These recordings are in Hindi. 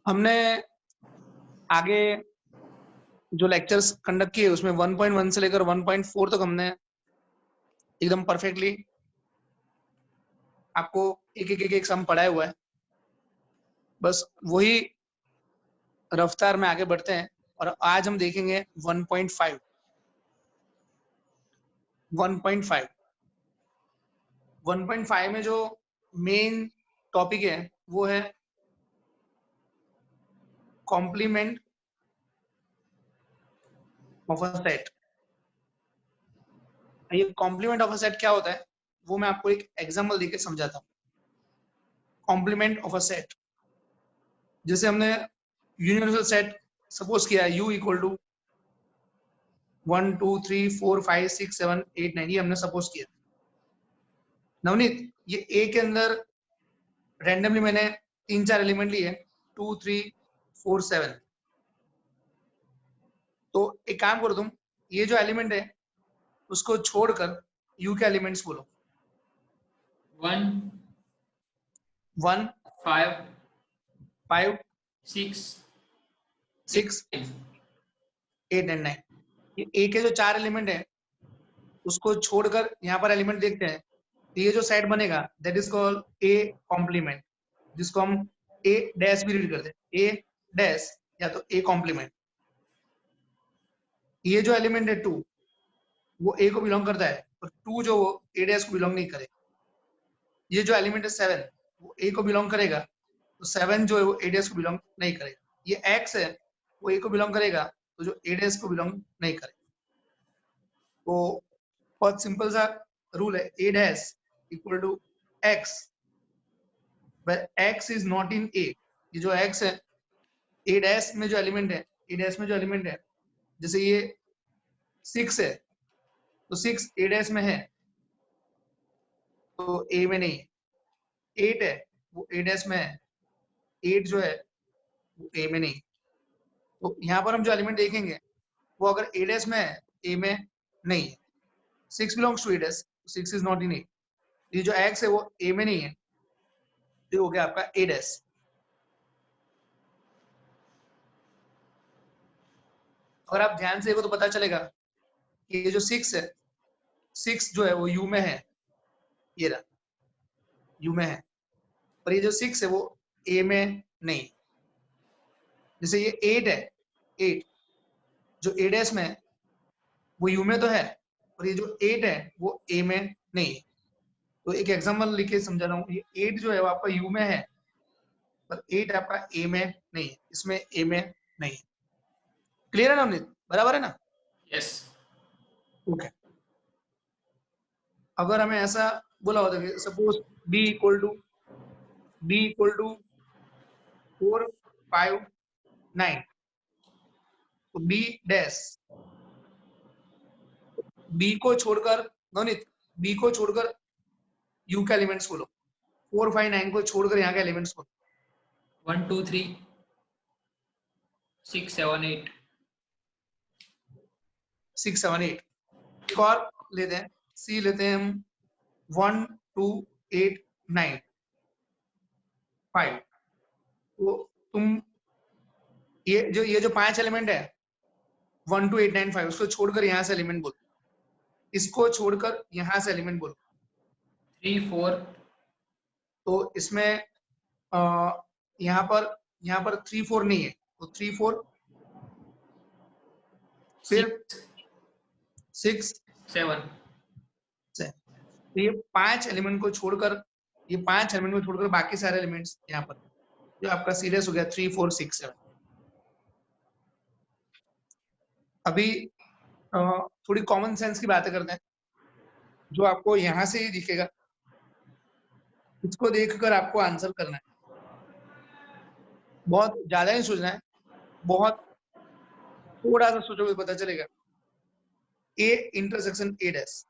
हमने आगे जो लेक्चर्स कंडक्ट किए उसमें 1.1 से लेकर 1.4 तक हमने एकदम परफेक्टली आपको एक सम पढ़ाया हुआ है। बस वही रफ्तार में आगे बढ़ते हैं और आज हम देखेंगे 1.5 में जो मेन टॉपिक है वो है कॉम्प्लीमेंट ऑफ अ सेट। ये कॉम्प्लीमेंट ऑफ अ सेट क्या होता है वो मैं आपको एक एग्जांपल देके समझाता हूँ। कॉम्प्लीमेंट ऑफ अ सेट, जैसे हमने यूनिवर्सल सेट सपोज किया है U इक्वल टू 1 2 3 4 5 6 7 8 9, ये हमने सपोज किया। नवनीत, ये A के अंदर रैंडमली मैंने 3-4 एलिमेंट लिए 2 3 4 7। तो एक काम करो तुम, ये जो एलिमेंट है उसको छोड़कर U के एलिमेंट्स बोलो। 1 1 5 5 6 6 8 एंड 9। ये A के जो 4 एलिमेंट है उसको छोड़कर यहाँ पर एलिमेंट देखते हैं, तो ये जो सेट बनेगा that is called A complement, जिसको हम A डैश भी रीड करते हैं, A डैश या तो A कॉम्प्लीमेंट। ये जो एलिमेंट है 2 वो A को बिलोंग करता है और 2 जो वो A डैश को बिलोंग नहीं करे। ये जो एलिमेंट है 7 वो A को बिलोंग करेगा, तो 7 जो है वो A डैश को बिलोंग नहीं करेगा। ये X है वो A को बिलोंग करेगा, तो जो A डैश को बिलोंग नहीं करेगा। तो बहुत सिंपल सा रूल है, A dash equal to X where X is not in A। ये जो X है A डैश में जो एलिमेंट है, A डैश में जो एलिमेंट है, जैसे ये 6 है तो 6 A डैश में है तो A में नहीं है। 8 है वो A डैश में है, 8 जो है वो A में नहीं। तो यहाँ पर हम जो एलिमेंट देखेंगे वो अगर A डैश में है A में नहीं है। 6 belongs to A dash, 6 is not in A। ये जो X है वो A में नहीं है, तो हो गया आपका A डैश। अगर आप ध्यान से देखो तो पता चलेगा कि ये जो 6 है, 6 जो है वो U में है, ये रहा U में है, और ये जो 6 है वो A में नहीं। जैसे ये 8 है, 8 जो A डैश में है वो U में तो है, और ये जो 8 है वो A में नहीं है। तो एक एग्जांपल लिख के समझा रहा हूँ, ये 8 जो है वो आपका U में है पर 8 आपका A में नहीं है, इसमें A में नहीं है। क्लियर है ना अमृत, बराबर है ना? यस। ओके। अगर हमें ऐसा बोला होता है सपोज B इक्वल टू 4 5 9, तो B डैश B को छोड़कर नवनीत, B को छोड़कर U के एलिमेंट्स बोलो, 4 5 9 को छोड़कर यहाँ के एलिमेंट्स बोलो। 1 2 3 6 7 8 6 7 8। एक और लेते हैं, C लेते हैं हम 1 2 8 9 5। तो तुम ये जो 5 एलिमेंट है 1 2 8 9 5, उसको छोड़कर यहाँ से एलिमेंट बोलो, इसको छोड़कर यहाँ से एलिमेंट बोलो। 3 4 तो इसमें यहाँ पर 3 4 नहीं है, तो 3 4 फिर 6 7। तो ये 5 एलिमेंट को छोड़कर बाकी सारे एलिमेंट्स यहाँ पर जो आपका सीरियस हो गया 3 4 6 7। अभी थोड़ी कॉमन सेंस की बातें करते हैं, जो आपको यहाँ से ही दिखेगा इसको देखकर आपको आंसर करना है, बहुत ज्यादा नहीं सोचना है, बहुत थोड़ा सा सोचोगे पता चलेगा। A intersection A dash,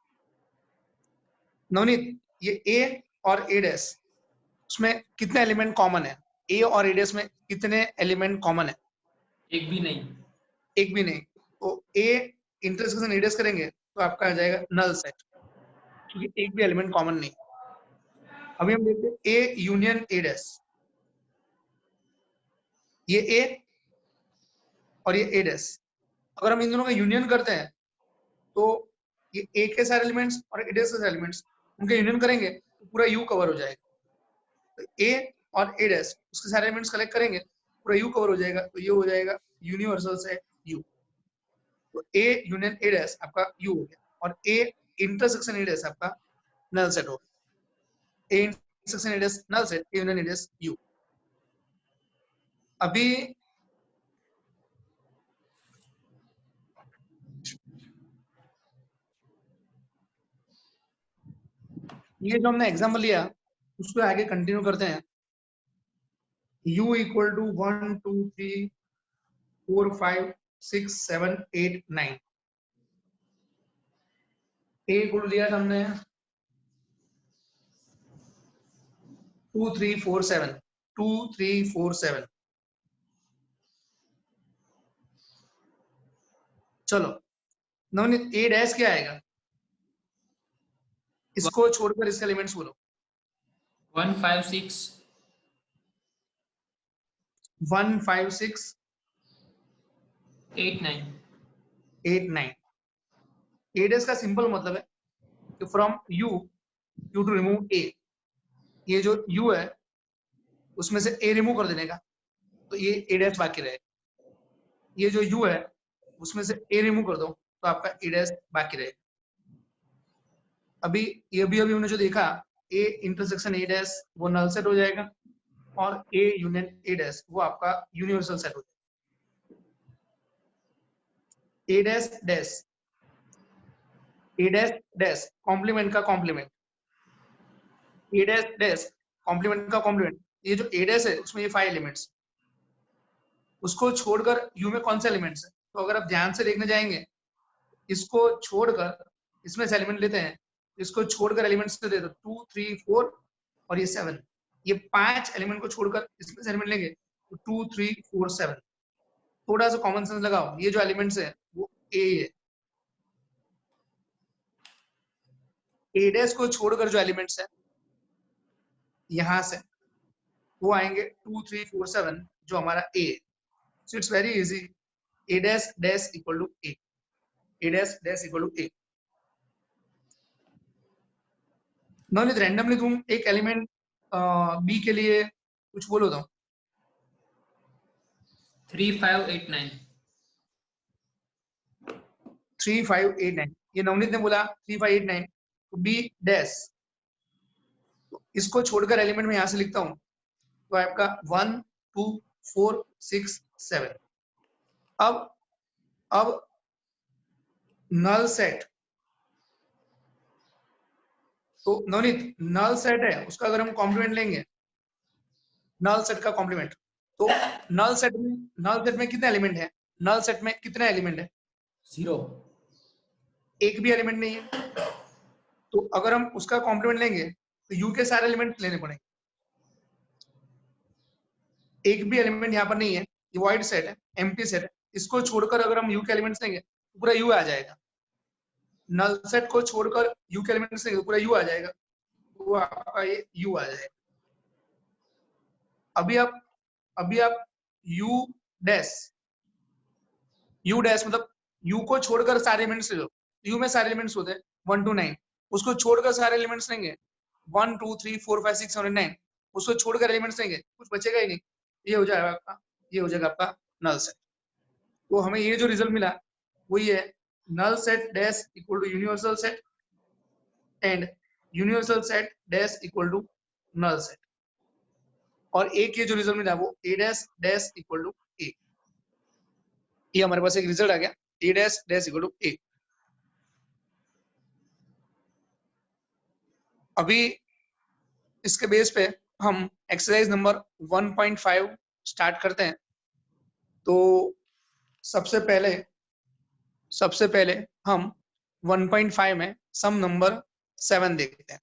Navneet ये A और A डैश उसमें कितने एलिमेंट कॉमन है? A और A डैश में कितने एलिमेंट कॉमन है? एक भी नहीं। एक भी नहीं। तो A इंटरसेक्शन A डैश करेंगे तो आपका आ जाएगा नल सेट, क्योंकि एक भी एलिमेंट कॉमन नहीं। अभी हम देखते हैं A यूनियन A डैश। ये ए और ये ए डैश, अगर हम इन दोनों का यूनियन करते हैं तो ये ए के सारे एलिमेंट्स और ए डैश के सारे एलिमेंट्स उनके यूनियन करेंगे तो पूरा यू कवर हो जाएगा। तो ए और ए डैश उसके सारे एलिमेंट्स कलेक्ट करेंगे, पूरा यू कवर हो जाएगा, तो ये हो जाएगा यूनिवर्सल सेट यू। तो ए यूनियन ए डैश आपका यू हो गया, और ए इंटरसेक्शन ए डैश आपका नल सेट हो गया। A intersection A dash null set, A union A dash U. अभी ये जो हमने एग्जाम्पल लिया उसको आगे कंटिन्यू करते हैं। u equal to 1 2 3 4 5 6 7 8 9। a equal लिया था हमने 2 3 4 7 2 3 4 7। चलो नवनीत a डैश क्या आएगा, इसको छोड़कर इसके एलिमेंट्स बोलो। 1 5 6 1 5 6 8 9। 8 9। a डैश का सिंपल मतलब है कि from u to remove a, ये जो u है उसमें से a रिमूव कर देने का, तो ये a डैश बाकी रहेगा। ये जो u है उसमें से a रिमूव कर दो तो आपका a डैश बाकी रहेगा। अभी ये भी अभी हमने जो देखा a इंटरसेक्शन a डैश वो नल सेट हो जाएगा, और a यूनियन a डैश वो आपका यूनिवर्सल सेट हो जाएगा। a dash dash a dash dash complement का complement, a dash dash complement का कॉम्प्लीमेंट। ये जो a डैश है उसमें ये 5 एलिमेंट्स, उसको छोड़कर u में कौन से एलिमेंट्स है, तो अगर आप ध्यान से देखने जाएंगे इसको छोड़कर इसमें से एलिमेंट लेते हैं, इसको छोड़कर एलिमेंट्स दे दो 2 3 4 और ये 7, ये 5 एलिमेंट को छोड़कर इसमें से एलिमेंट लेंगे तो 2 3 4 7। थोड़ा सा कॉमन सेंस लगाओ, ये जो एलिमेंट्स है वो ए है। ए डैश को छोड़कर जो एलिमेंट्स है यहां से वो आएंगे 2 3 4 7 जो हमारा ए है। So it's very easy, A dash dash equal to A, A dash dash equal to A. Knowledge randomly तुम एक एलिमेंट बी के लिए कुछ बोलो तो। 3 5 8 9। 3 5 8 9, ये नवनीत ने बोला 3 5 8 9, तो बी डैश, तो इसको छोड़कर एलिमेंट में यहां से लिखता हूं तो आपका 1 2 4 6 7। अब नल सेट, तो नवनीत नल सेट है उसका अगर हम कॉम्प्लीमेंट लेंगे, नल सेट का कॉम्प्लीमेंट, तो नल सेट में कितने एलिमेंट है, नल सेट में कितने एलिमेंट है, 0। एक भी एलिमेंट नहीं है। तो अगर हम उसका कॉम्प्लीमेंट लेंगे तो यू के सारे एलिमेंट लेने पड़ेंगे, एक भी एलिमेंट यहाँ पर नहीं है, ये वॉइड सेट है, एम्प्टी सेट है। इसको छोड़कर अगर हम यू के एलिमेंट्स लेंगे तो पूरा यू आ जाएगा। नल सेट को छोड़कर यू के एलिमेंट्स लेंगे तो पूरा यू आ जाएगा, तो आपका ये यू आ जाएगा। अभी आप यू डैश मतलब यू को छोड़कर सारे एलिमेंट्स ले लो, यू में सारे एलिमेंट्स होते हैं 1 to 9, उसको छोड़कर सारे एलिमेंट्स लेंगे 1 2 3 4 5 6 7 9, उसको छोड़कर एलिमेंट्स लेंगे कुछ बचेगा ही नहीं, ये हो जाएगा आपका, ये हो जाएगा आपका नल सेट। तो हमें ये जो रिजल्ट मिला वही है, null set dash equal to universal set and universal set dash equal to null set. और एक ये जो रिजल्ट मिला वो A dash dash equal to A, ये हमारे पास एक रिजल्ट आ गया, A dash dash equal to A. अभी इसके बेस पे हम एक्सरसाइज नंबर 1.5 स्टार्ट करते हैं। तो सबसे पहले हम 1.5 में सम नंबर 7 देखते हैं।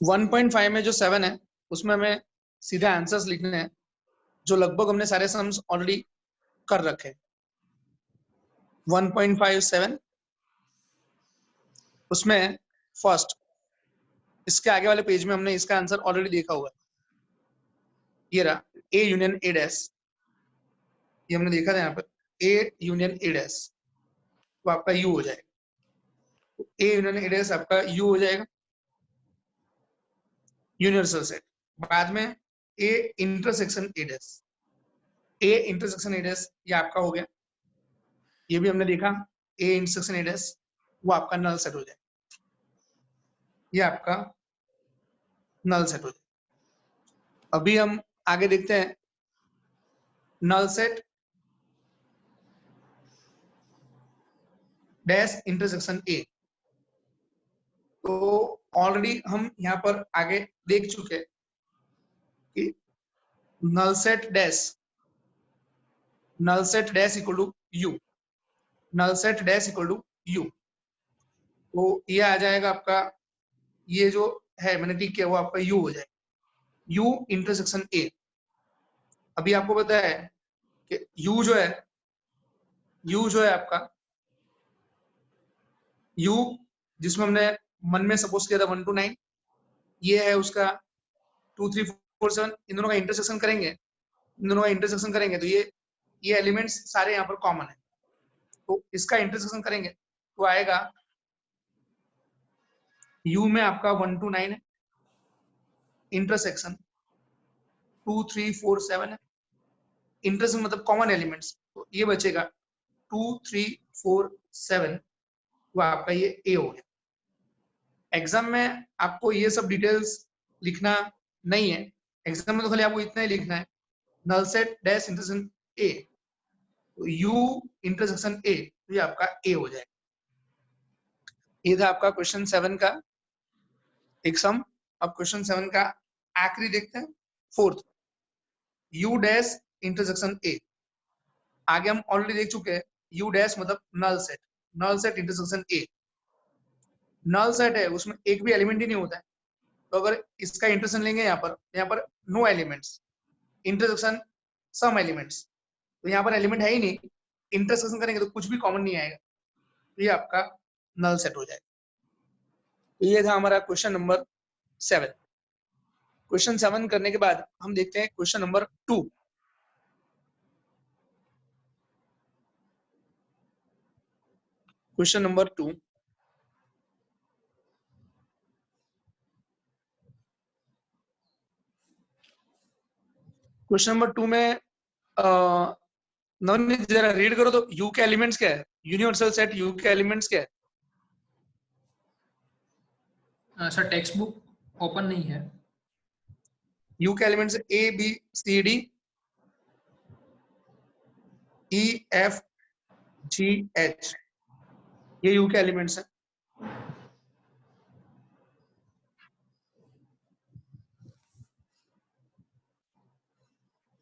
वन 1.5 में जो 7 है उसमें हमें सीधे आंसर्स लिखने हैं, जो लगभग हमने सारे सम्स ऑलरेडी कर रखे। 1.5 7 उसमें फर्स्ट इसके आगे वाले पेज में हमने इसका आंसर ऑलरेडी देखा हुआ है, ये रहा ए यूनियन ए डैश, ये हमने देखा था यहाँ पर ए यूनियन ए डैश, तो आपका यू हो जाएगा, तो ए यूनियन ए डैश आपका यू हो जाएगा यूनिवर्सल सेट। बाद में ए intersection A dash, A intersection A dash ये आपका हो गया, ये भी हमने देखा ए इंटरसेक्शन ए डैश, वो आपका नल सेट हो जाएगा, ये आपका नल सेट हो जाएगा। अभी हम आगे देखते हैं null set dash intersection A. तो ऑलरेडी हम यहाँ पर आगे देख चुके हैं कि null set dash equal to U, null set dash equal to U, तो ये आ जाएगा आपका, ये जो है मैंने टिक किया वो आपका यू हो जाएगा, यू इंटरसेक्शन ए। अभी आपको पता है कि यू जो है आपका यू जिसमें हमने मन में सपोज किया था 1 to 9, ये है उसका 2 3 4 7, इन दोनों का इंटरसेक्शन करेंगे, तो ये एलिमेंट्स सारे यहाँ पर कॉमन है, तो इसका इंटरसेक्शन करेंगे तो आएगा यू में आपका 1 to 9 है, इंटरसेक्शन 2 3 4 7 है, इंटरसेक्शन मतलब कॉमन एलिमेंट्स, तो ये बचेगा 2 3 4 7, वो आपका ये ए हो गया। एग्जाम में आपको ये सब डिटेल्स लिखना नहीं है, एग्जाम में तो खाली आपको इतना ही लिखना है, null set dash intersection A, तो यू इंटरसेक्शन ए, तो ये आपका ए हो जाएगा। ये था आपका क्वेश्चन 7 का एक सम। अब क्वेश्चन 7 का आखिरी देखते हैं, fourth, U dash intersection A. आगे हम ऑलरेडी देख चुके हैं, यू डैश मतलब null set intersection A. Null set है उसमें एक भी एलिमेंट ही नहीं होता है, तो अगर इसका इंटरसेक्शन लेंगे यहाँ पर no elements, intersection some elements, तो यहाँ पर एलिमेंट है ही नहीं, इंटरसेक्शन करेंगे तो कुछ भी कॉमन नहीं आएगा, तो ये आपका नल सेट हो जाएगा। तो ये था हमारा क्वेश्चन नंबर 7। क्वेश्चन 7 करने के बाद हम देखते हैं question number 2। Question number 2, question number 2 में नवनीत जरा रीड करो तो, यू के एलिमेंट्स क्या है, यूनिवर्सल सेट यू के एलिमेंट्स क्या है? सर टेक्स्ट बुक ओपन नहीं है। यू के elements A B C D E F G H, ये यू के एलिमेंट्स है।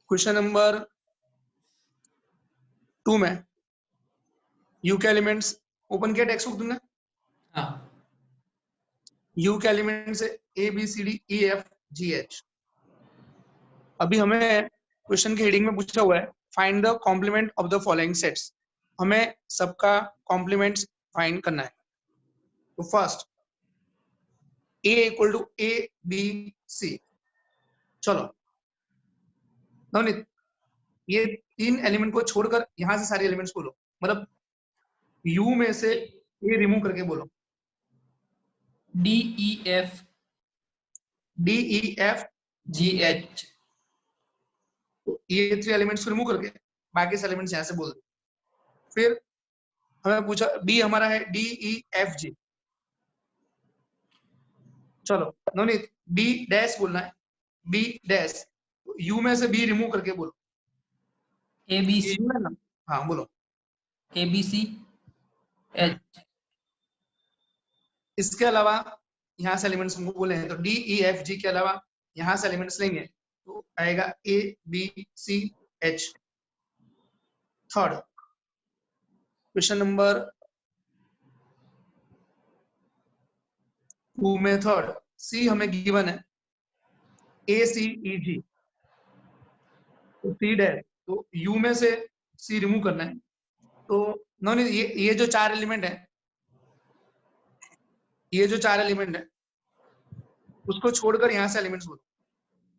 क्वेश्चन नंबर 2 में यू के एलिमेंट्स ओपन किया टेक्स्ट बुक तुमने? हाँ। यू के elements A B C D E F G H. अभी हमें क्वेश्चन के हेडिंग में पूछा हुआ है, find the complement of the following sets. हमें सबका कॉम्प्लीमेंट्स फाइंड करना है। तो first A equal to A B C. चलो नवनीत, ये 3 एलिमेंट को छोड़कर यहां से सारे एलिमेंट्स बोलो, मतलब यू में से ए रिमूव करके बोलो। D E F G H, तो ये 3 एलिमेंट्स को रिमूव करके बाकी से एलिमेंट्स यहां से बोल दो। फिर हमें पूछा बी हमारा है डी ई एफ जी। चलो नवनीत, बी डैश बोलना है, बी डैश, यू में से बी रिमूव करके बोलो। ए बी ये सी, यू है ना? हाँ बोलो। A B C H. इसके अलावा यहाँ से एलिमेंट्स हमको बोले हैं, तो डी ई एफ जी के अलावा यहाँ से एलिमेंट्स लेंगे तो आएगा A B C H. Third question number 2 में थर्ड सी हमें गिवन है ए सी ई जी, तो सी डैश, तो यू में से सी रिमूव करना है। तो नॉन ये जो 4 एलिमेंट है, ये जो 4 एलिमेंट है उसको छोड़कर यहाँ से एलिमेंट्स बोलो,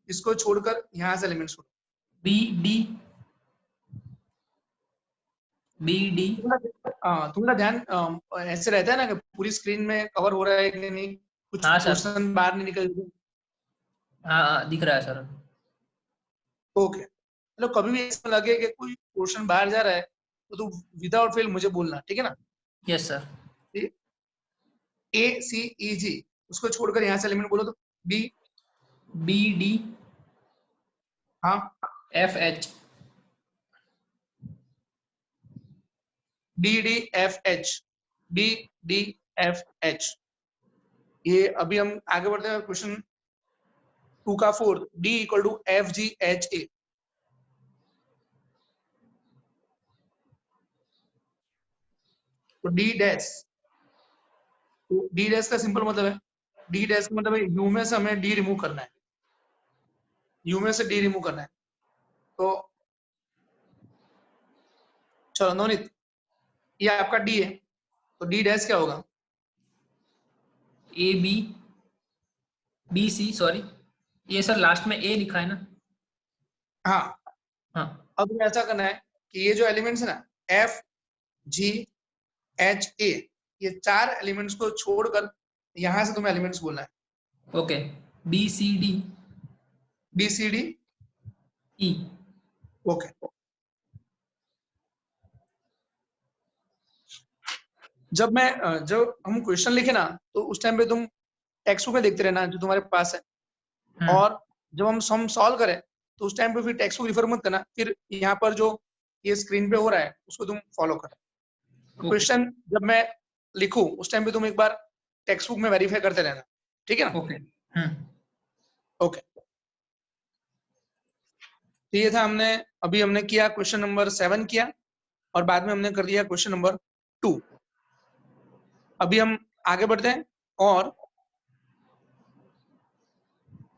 इसको छोड़कर यहाँ से एलिमेंट्स बोलो। बी डी बी डी तुम्हारा ध्यान ऐसे रहता है ना कि पूरी स्क्रीन में कवर हो रहा है कि नहीं, कुछ हाँ सर, क्वेश्चन बाहर नहीं निकल रहे। हाँ दिख रहा है सर। ओके, मतलब कभी भी ऐसा लगे कि कोई क्वेश्चन बाहर जा रहा है तो तू विदाउट फेल मुझे बोलना, ठीक है ना। Yes sir. ए सी ई जी उसको छोड़कर यहाँ से एलिमेंट बोलो तो बी बी डी हाँ F H B D F H B D F H. ये अभी हम आगे बढ़ते हैं क्वेश्चन 2 का 4 D equal to F G H A. तो डी डैश, तो डी डैश का सिंपल मतलब है, डी डैश का मतलब है यू में से हमें डी रिमूव करना है, यू में से डी रिमूव करना है। तो चलो नवनीत, ये आपका डी है तो डी डैश क्या होगा? A B B C, sorry ये सर लास्ट में ए लिखा है ना। हाँ, हाँ अब हमें ऐसा करना है कि ये जो एलिमेंट्स है ना एफ जी एच ए, ये 4 एलिमेंट्स को छोड़कर यहां से तुम्हें एलिमेंट्स बोलना है। Okay, B C D B C D E. Okay. जब हम क्वेश्चन लिखे ना तो उस टाइम पे तुम टेक्स्ट बुक में देखते रहना जो तुम्हारे पास है, और जब हम सॉल्व करें तो उस टाइम पे फिर टेक्स्ट बुक रिफर मत करना, फिर यहाँ पर जो ये स्क्रीन पे हो रहा है उसको तुम फॉलो करें। तो क्वेश्चन जब मैं लिखूं उस टाइम पे तुम एक बार टेक्स्ट बुक में वेरीफाई करते रहना, ठीक है ना। ओके ओके, तो ये था हमने किया क्वेश्चन नंबर 7 किया और बाद में हमने कर दिया क्वेश्चन नंबर 2। अभी हम आगे बढ़ते हैं और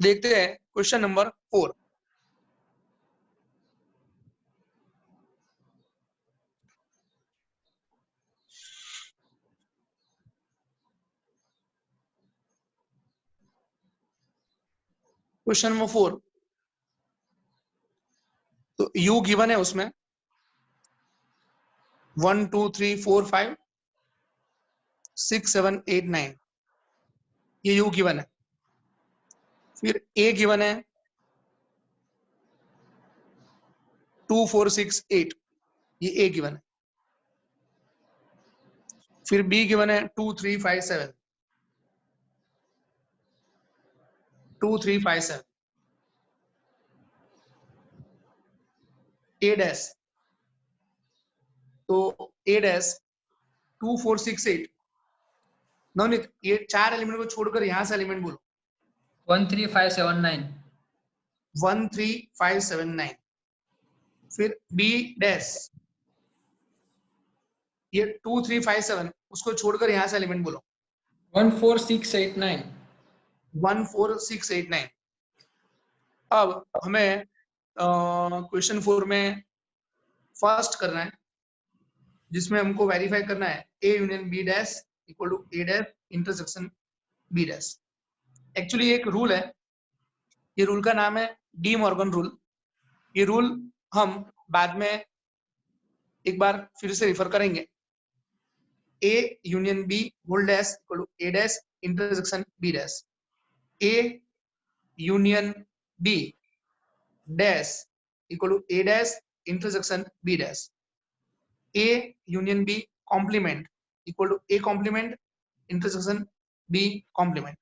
देखते हैं क्वेश्चन नंबर 4। क्वेश्चन नंबर 4, तो u गिवन है उसमें 1 2 3 4 5 6 7 8 9, ये u गिवन है। फिर a गिवन है 2 4 6 8, ये a गिवन है। फिर b गिवन है 2 3 5 7 2 3 5 7। a डैश, तो a डैश 2 4 6 8। नवनीत, ये 4 एलिमेंट को छोड़कर यहां से एलिमेंट बोलो। 1 3 5 7 9 1 3 5 7 9। फिर b डैश, ये 2 3 5 7 उसको छोड़कर यहां से एलिमेंट बोलो। 1 4 6 8 9 1 4 6 8 9। अब हमें क्वेश्चन 4 में फर्स्ट करना है जिसमें हमको वेरीफाई करना है A union B dash equal to A dash intersection B dash. Actually एक रूल है, ये रूल का नाम है डी मॉर्गन रूल। ये रूल हम बाद में एक बार फिर से रिफर करेंगे। A union B whole dash equal to A dash intersection B dash. A union B dash equal to A dash intersection B dash. A union B complement equal to A complement intersection B complement.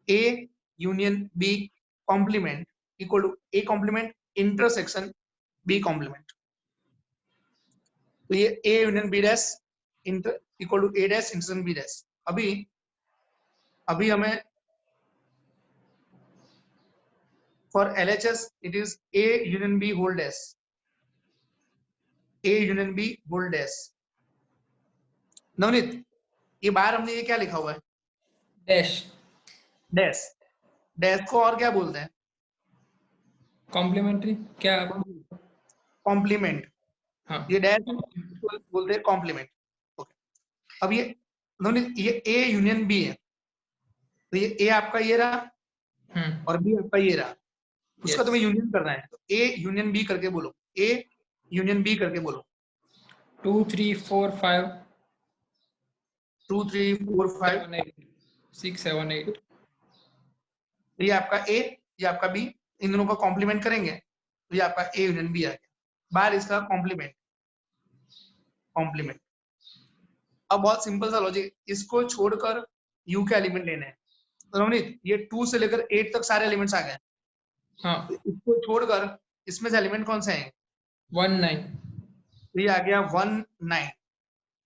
A union B complement equal to A complement intersection B complement. तो ये A union B dash equal to A dash intersection B dash। अभी हमें for LHS it is A union B whole dash, A union B whole dash। Navneet, ये बाहर हमने ये क्या लिखा हुआ है? डैश। डैश, डैश को और क्या बोलते हैं? कॉम्प्लीमेंट्री क्या? कॉम्प्लीमेंट। हाँ ये डैश बोलते हैं कॉम्प्लीमेंट। ओके, अब ये नवनीत ये ए यूनियन बी है, तो ये ए आपका ये रहा और बी आपका ये रहा, उसका Yes. तुम्हें यूनियन करना है, तो ए यूनियन बी करके बोलो, ए यूनियन बी करके बोलो। 2 3 4 5 2 3 4 5, 7 8 6 7 8 ये आपका ए, ये आपका बी, इन दोनों का कॉम्प्लीमेंट करेंगे तो ये आपका ए यूनियन बी आ गया, बाहर इसका कॉम्प्लीमेंट, कॉम्प्लीमेंट। अब बहुत सिंपल सा लॉजिक, इसको छोड़कर यू के एलिमेंट लेने हैं, तो नवनीत ये 2 से लेकर 8 तक सारे एलिमेंट्स आ गए, हाँ तो इसको छोड़कर इसमें से एलिमेंट कौन से हैं, 1 9 तो ये आ गया 1 9,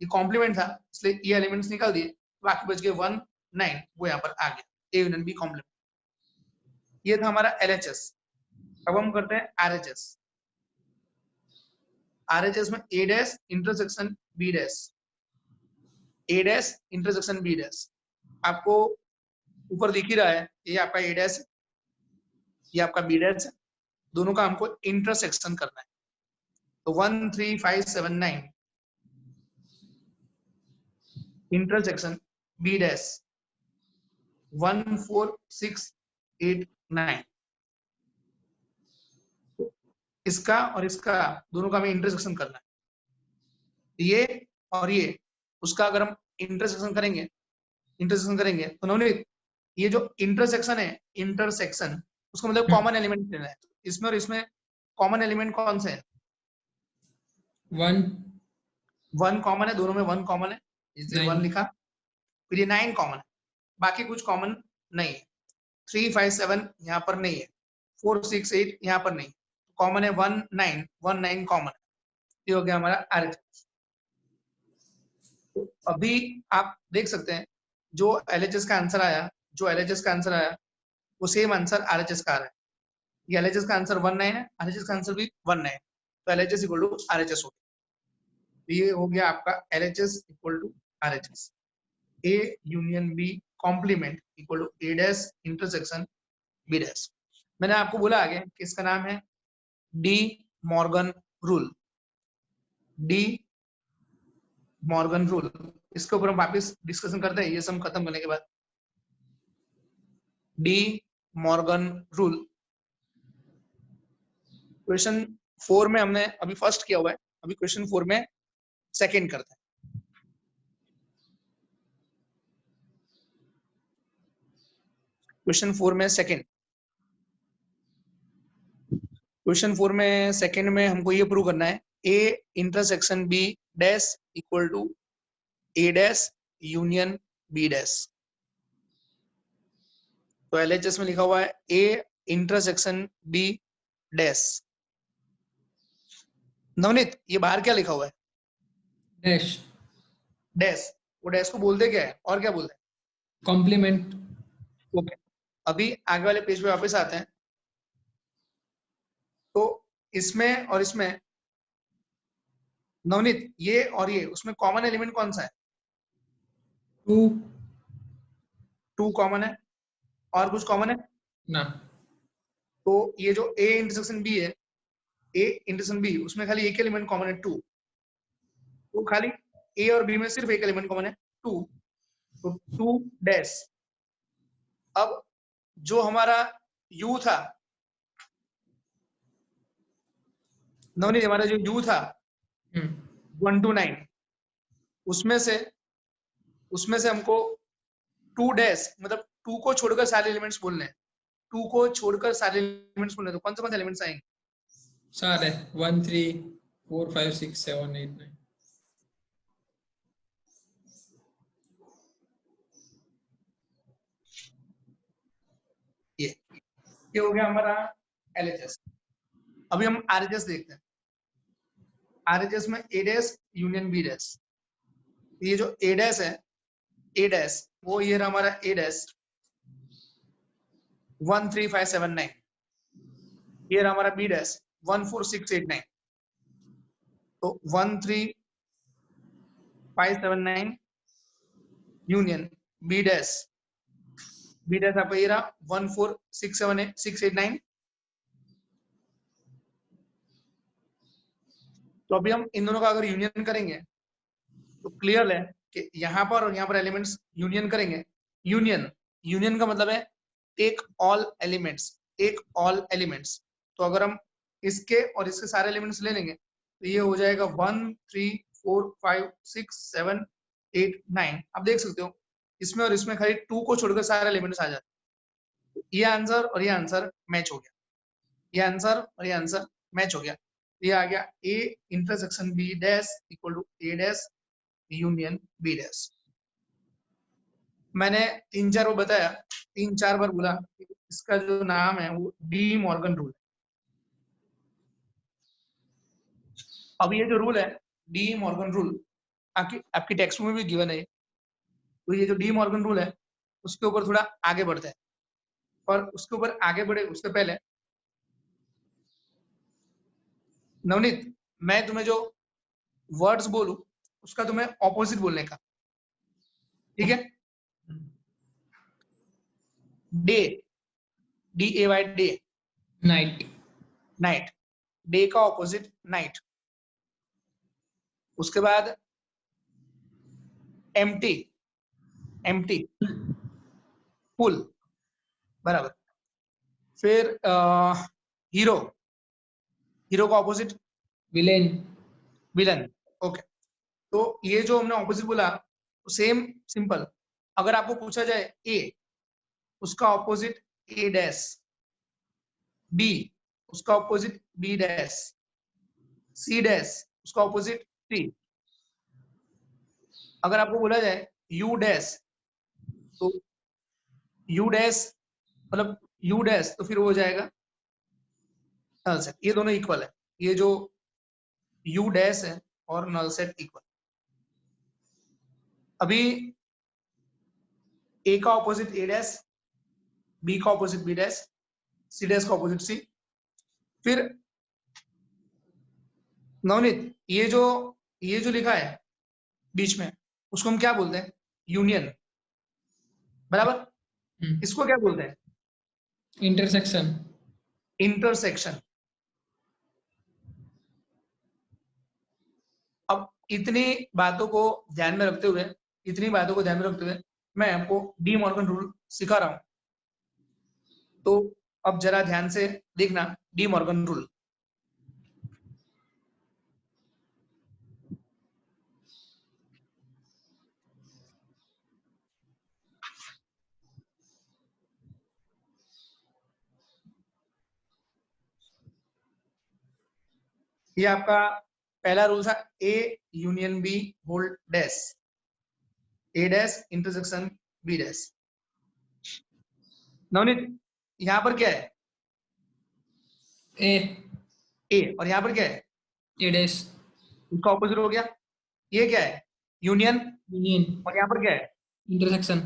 ये कॉम्प्लीमेंट था इसलिए ये एलिमेंट्स निकाल दिए, बाकी बच गए 1 9, वो यहाँ पर आ गया ए यूनियन बी कॉम्प्लीमेंट। ये था हमारा एलएचएस। अब हम करते हैं आरएचएस। आरएचएस में ए dash intersection B dash, A dash intersection B dash, आपको ऊपर दिख ही रहा है, ये आपका ए डैश, ये आपका बी डैश है, दोनों का हमको इंटरसेक्शन करना है, तो 1 3 5 7 9 इंटरसेक्शन बी डैश 1 4 6 8 9, इसका और इसका दोनों का हमें इंटरसेक्शन करना है, ये और ये, उसका अगर हम इंटरसेक्शन करेंगे तो नवनीत ये जो इंटरसेक्शन है, इंटरसेक्शन उसका मतलब कॉमन एलिमेंट लेना है, इसमें और इसमें कॉमन एलिमेंट कौन से हैं, 1 1 कॉमन है, दोनों में 1 कॉमन है, इसलिए 1 लिखा, फिर ये 9 कॉमन है, बाकी कुछ कॉमन नहीं है, 3 5 7 यहाँ पर नहीं है, 4 6 8 यहाँ पर नहीं, कॉमन है 1 9 कॉमन है, ये हो गया हमारा आरएचएस। तो अभी आप देख सकते हैं जो एलएचएस का आंसर आया, वो सेम आंसर आरएचएस का आ रहा है, ये एलएचएस का आंसर 1 9 है, आरएचएस का आंसर भी 1 9, तो एलएचएस इक्वल टू आरएचएस हो गया, तो ये हो गया आपका LHS equal to RHS, A union B complement equal to A dash intersection B dash. मैंने आपको बोला आगे कि इसका नाम है De Morgan rule, De Morgan rule, इसके ऊपर हम वापस डिस्कशन करते हैं ये सब खत्म करने के बाद। डी मॉर्गन रूल क्वेश्चन 4 में हमने अभी फर्स्ट किया हुआ है, अभी क्वेश्चन 4 में सेकंड करते हैं। क्वेश्चन 4 में सेकंड में हमको ये प्रूव करना है A intersection B dash equal to A dash union B dash, तो एलएचएस में लिखा हुआ है A intersection B dash. Navneet ये बाहर क्या लिखा हुआ है, डैश डैश, वो डैश को बोलते क्या है और क्या बोलते हैं, कॉम्प्लीमेंट। ओके। अभी आगे वाले पेज पे वापस आते हैं, तो इसमें और इसमें नवनीत ये और ये, उसमें कॉमन एलिमेंट कौन सा है, 2 कॉमन है, और कुछ कॉमन है ना, तो ये जो ए इंटरसेक्शन बी है, ए इंटरसेक्शन बी, उसमें खाली एक एलिमेंट कॉमन है 2, तो खाली ए और बी में सिर्फ एक एलिमेंट कॉमन है 2, तो 2 डैश। अब जो हमारा यू था नवनीत, हमारा जो यू था 1 to 9, उसमें से हमको 2 डैश मतलब 2 को छोड़कर सारे एलिमेंट्स बोलने हैं, 2 को छोड़कर सारे एलिमेंट्स बोलने हैं, तो कौन से एलिमेंट्स आएंगे, सारे 1 3 4 5 6 7 8 9। ये हो गया हमारा एलएचएस। अभी हम आरएचएस देखते हैं। आरएचएस में ए डैश यूनियन बी डैश, ये जो ए डैश है, ए डैश वो ये रहा हमारा ए डैश 1 3 5 7 9, ये रहा हमारा बी डैश 1 4 6 8 9, तो 1 3 5 7 9 यूनियन बी डैश आपका ये रहा 1 4 6 7 8 6 8 9। तो अभी हम इन दोनों का अगर यूनियन करेंगे तो क्लियर है कि यहाँ पर और यहाँ पर एलिमेंट्स यूनियन करेंगे। यूनियन का मतलब है टेक ऑल एलिमेंट्स। तो अगर हम इसके और इसके सारे एलिमेंट्स ले लेंगे तो ये हो जाएगा 1 3 4 5 6 7 8 9। आप देख सकते हो इसमें और इसमें खाली 2 को छोड़कर सारे एलिमेंट्स आ जाते हैं। ये आंसर और ये आंसर मैच हो गया, ये आंसर और ये आंसर मैच हो गया। ये आ गया A intersection B dash equal to A dash union B dash. मैंने 3-4 वो बताया, 3-4 बार बोला, इसका जो नाम है वो डी मॉर्गन रूल। अब ये जो रूल है डी मॉर्गन रूल आपकी टेक्स्ट में भी गिवन है। तो ये जो डी मॉर्गन रूल है उसके ऊपर थोड़ा आगे बढ़ते हैं, पर उसके ऊपर आगे बढ़े उससे पहले नवनीत, मैं तुम्हें जो वर्ड्स बोलूं उसका तुम्हें ऑपोजिट बोलने का, ठीक है? Day, DAY day, night, night, day का ऑपोजिट नाइट। उसके बाद एम्प्टी, फुल, बराबर। फिर हीरो, हीरो का ऑपोजिट विलेन, विलन। ओके, तो ये जो हमने ऑपोजिट बोला तो सेम सिंपल। अगर आपको पूछा जाए ए, उसका ऑपोजिट ए डैश, बी उसका opposite B dash, C dash उसका ऑपोजिट सी। अगर आपको बोला जाए यू डैश, तो यू डैश मतलब यू डैश तो फिर वो हो जाएगा नल सेट। ये दोनों इक्वल है, ये जो यू डैश है और नल सेट इक्वल। अभी ए का ऑपोजिट ए डैश, बी का opposite B dash, C dash का ऑपोजिट सी। फिर नवनीत, ये जो लिखा है बीच में उसको हम क्या बोलते हैं? यूनियन, बराबर। इसको क्या बोलते हैं? Intersection, intersection. अब इतनी बातों को ध्यान में रखते हुए मैं आपको डी मॉर्गन रूल सिखा रहा हूं। तो अब जरा ध्यान से देखना डी मॉर्गन रूल। ये आपका पहला रूल था, A union B whole dash, A dash intersection B dash. Navneet, यहां पर क्या है? ए और यहां पर क्या है? ए डैश, उसका ऑपोजिट हो गया। ये क्या है? यूनियन। यूनियन, और यहाँ पर क्या है? इंटरसेक्शन,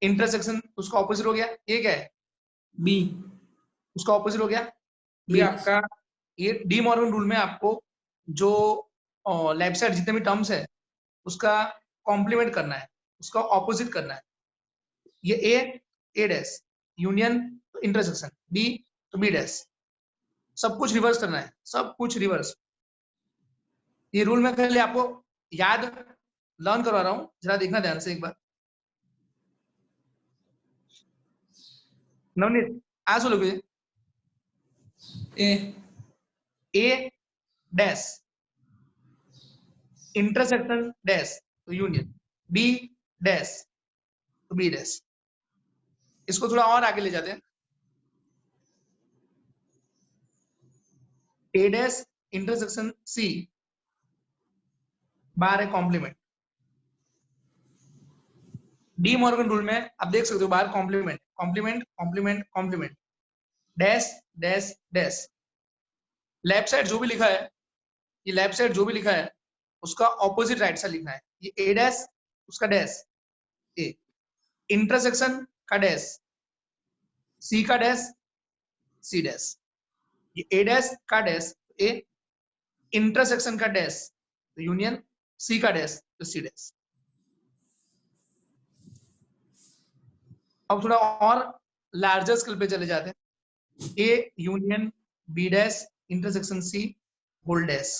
इंटरसेक्शन, उसका ऑपोजिट हो गया। ये क्या है? बी, उसका ऑपोजिट हो गया। तो ये बी, आपका ये डी मॉर्गन रूल में आपको जो लेफ्ट साइड जितने भी टर्म्स है उसका कॉम्प्लीमेंट करना है, उसका ऑपोजिट करना है। ये ए डैश, यूनियन तो इंटरसेक्शन, बी तो बी डैश, सब कुछ रिवर्स करना है, सब कुछ रिवर्स। ये रूल मैं पहले आपको याद लर्न करवा रहा हूं, जरा देखना ध्यान से एक बार। नवनीत आज बोलोगे ए डैश इंटरसेक्शन डैश तो यूनियन, बी डैश तो बी डैश। इसको थोड़ा और आगे ले जाते हैं। ए डैश इंटरसेक्शन सी बार है कॉम्प्लीमेंट। डी मॉर्गन रूल में आप देख सकते हो bar complement complement complement complement, dash dash dash. Left side जो भी लिखा है, ये लेफ्ट साइड जो भी लिखा है उसका ऑपोजिट राइट साइड लिखना है। ये ए डैश उसका डैश ए, इंटरसेक्शन का डैश सी का डैश सी डैश, ये ए डैश का डैश ए, इंटरसेक्शन का डैश तो यूनियन, सी का डैश तो सी डैश। अब थोड़ा और लार्जर स्केल पे चले जाते हैं। A union B dash intersection C whole dash.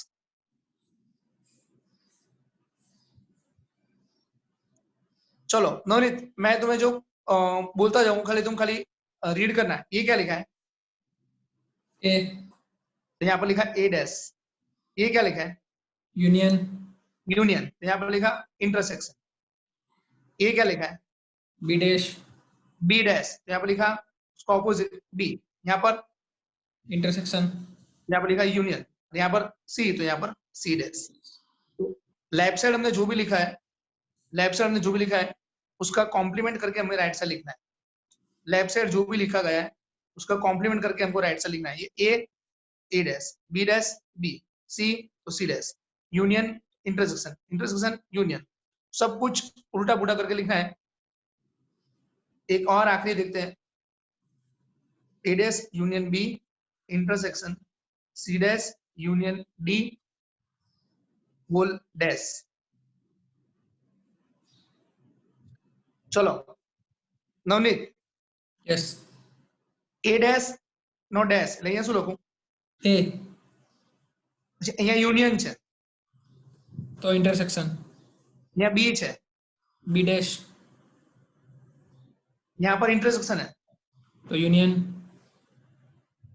चलो नवनीत, मैं तुम्हें जो बोलता जाऊं खाली तुम खाली रीड करना है। ये क्या लिखा है? ए तो यहाँ पर लिखा ए डैश। ये क्या लिखा है? Union union. तो यहाँ पर लिखा इंटरसेक्शन। ये क्या लिखा है? B dash B dash. तो यहाँ पर लिखा उसका ऑपोजिट बी। यहाँ पर इंटरसेक्शन लिखा यूनियन। यहाँ पर सी, तो यहाँ पर सी डैश। तो लेफ्ट साइड हमने जो भी लिखा है, लेफ्ट साइड हमने जो भी लिखा है उसका कॉम्प्लीमेंट करके हमें राइट साइड लिखना है। लेफ्ट साइड जो भी लिखा गया है उसका कॉम्प्लीमेंट करके हमको राइट साइड लिखना है। ये A dash, B dash B, C तो C dash, union intersection, intersection union, सब कुछ उल्टा पुल्टा करके लिखना है। एक और आखिरी देखते हैं, A dash union B intersection C dash union D whole dash. चलो नवनीत, यस ए डैश નો ડેશ એટલે અહીંયા શું લખું? ए પછી અહીંયા યુનિયન છે, तो इंटरसेक्शन અહીંયા બી છે, बी डैश यहाँ पर इंटरसेक्शन है, तो union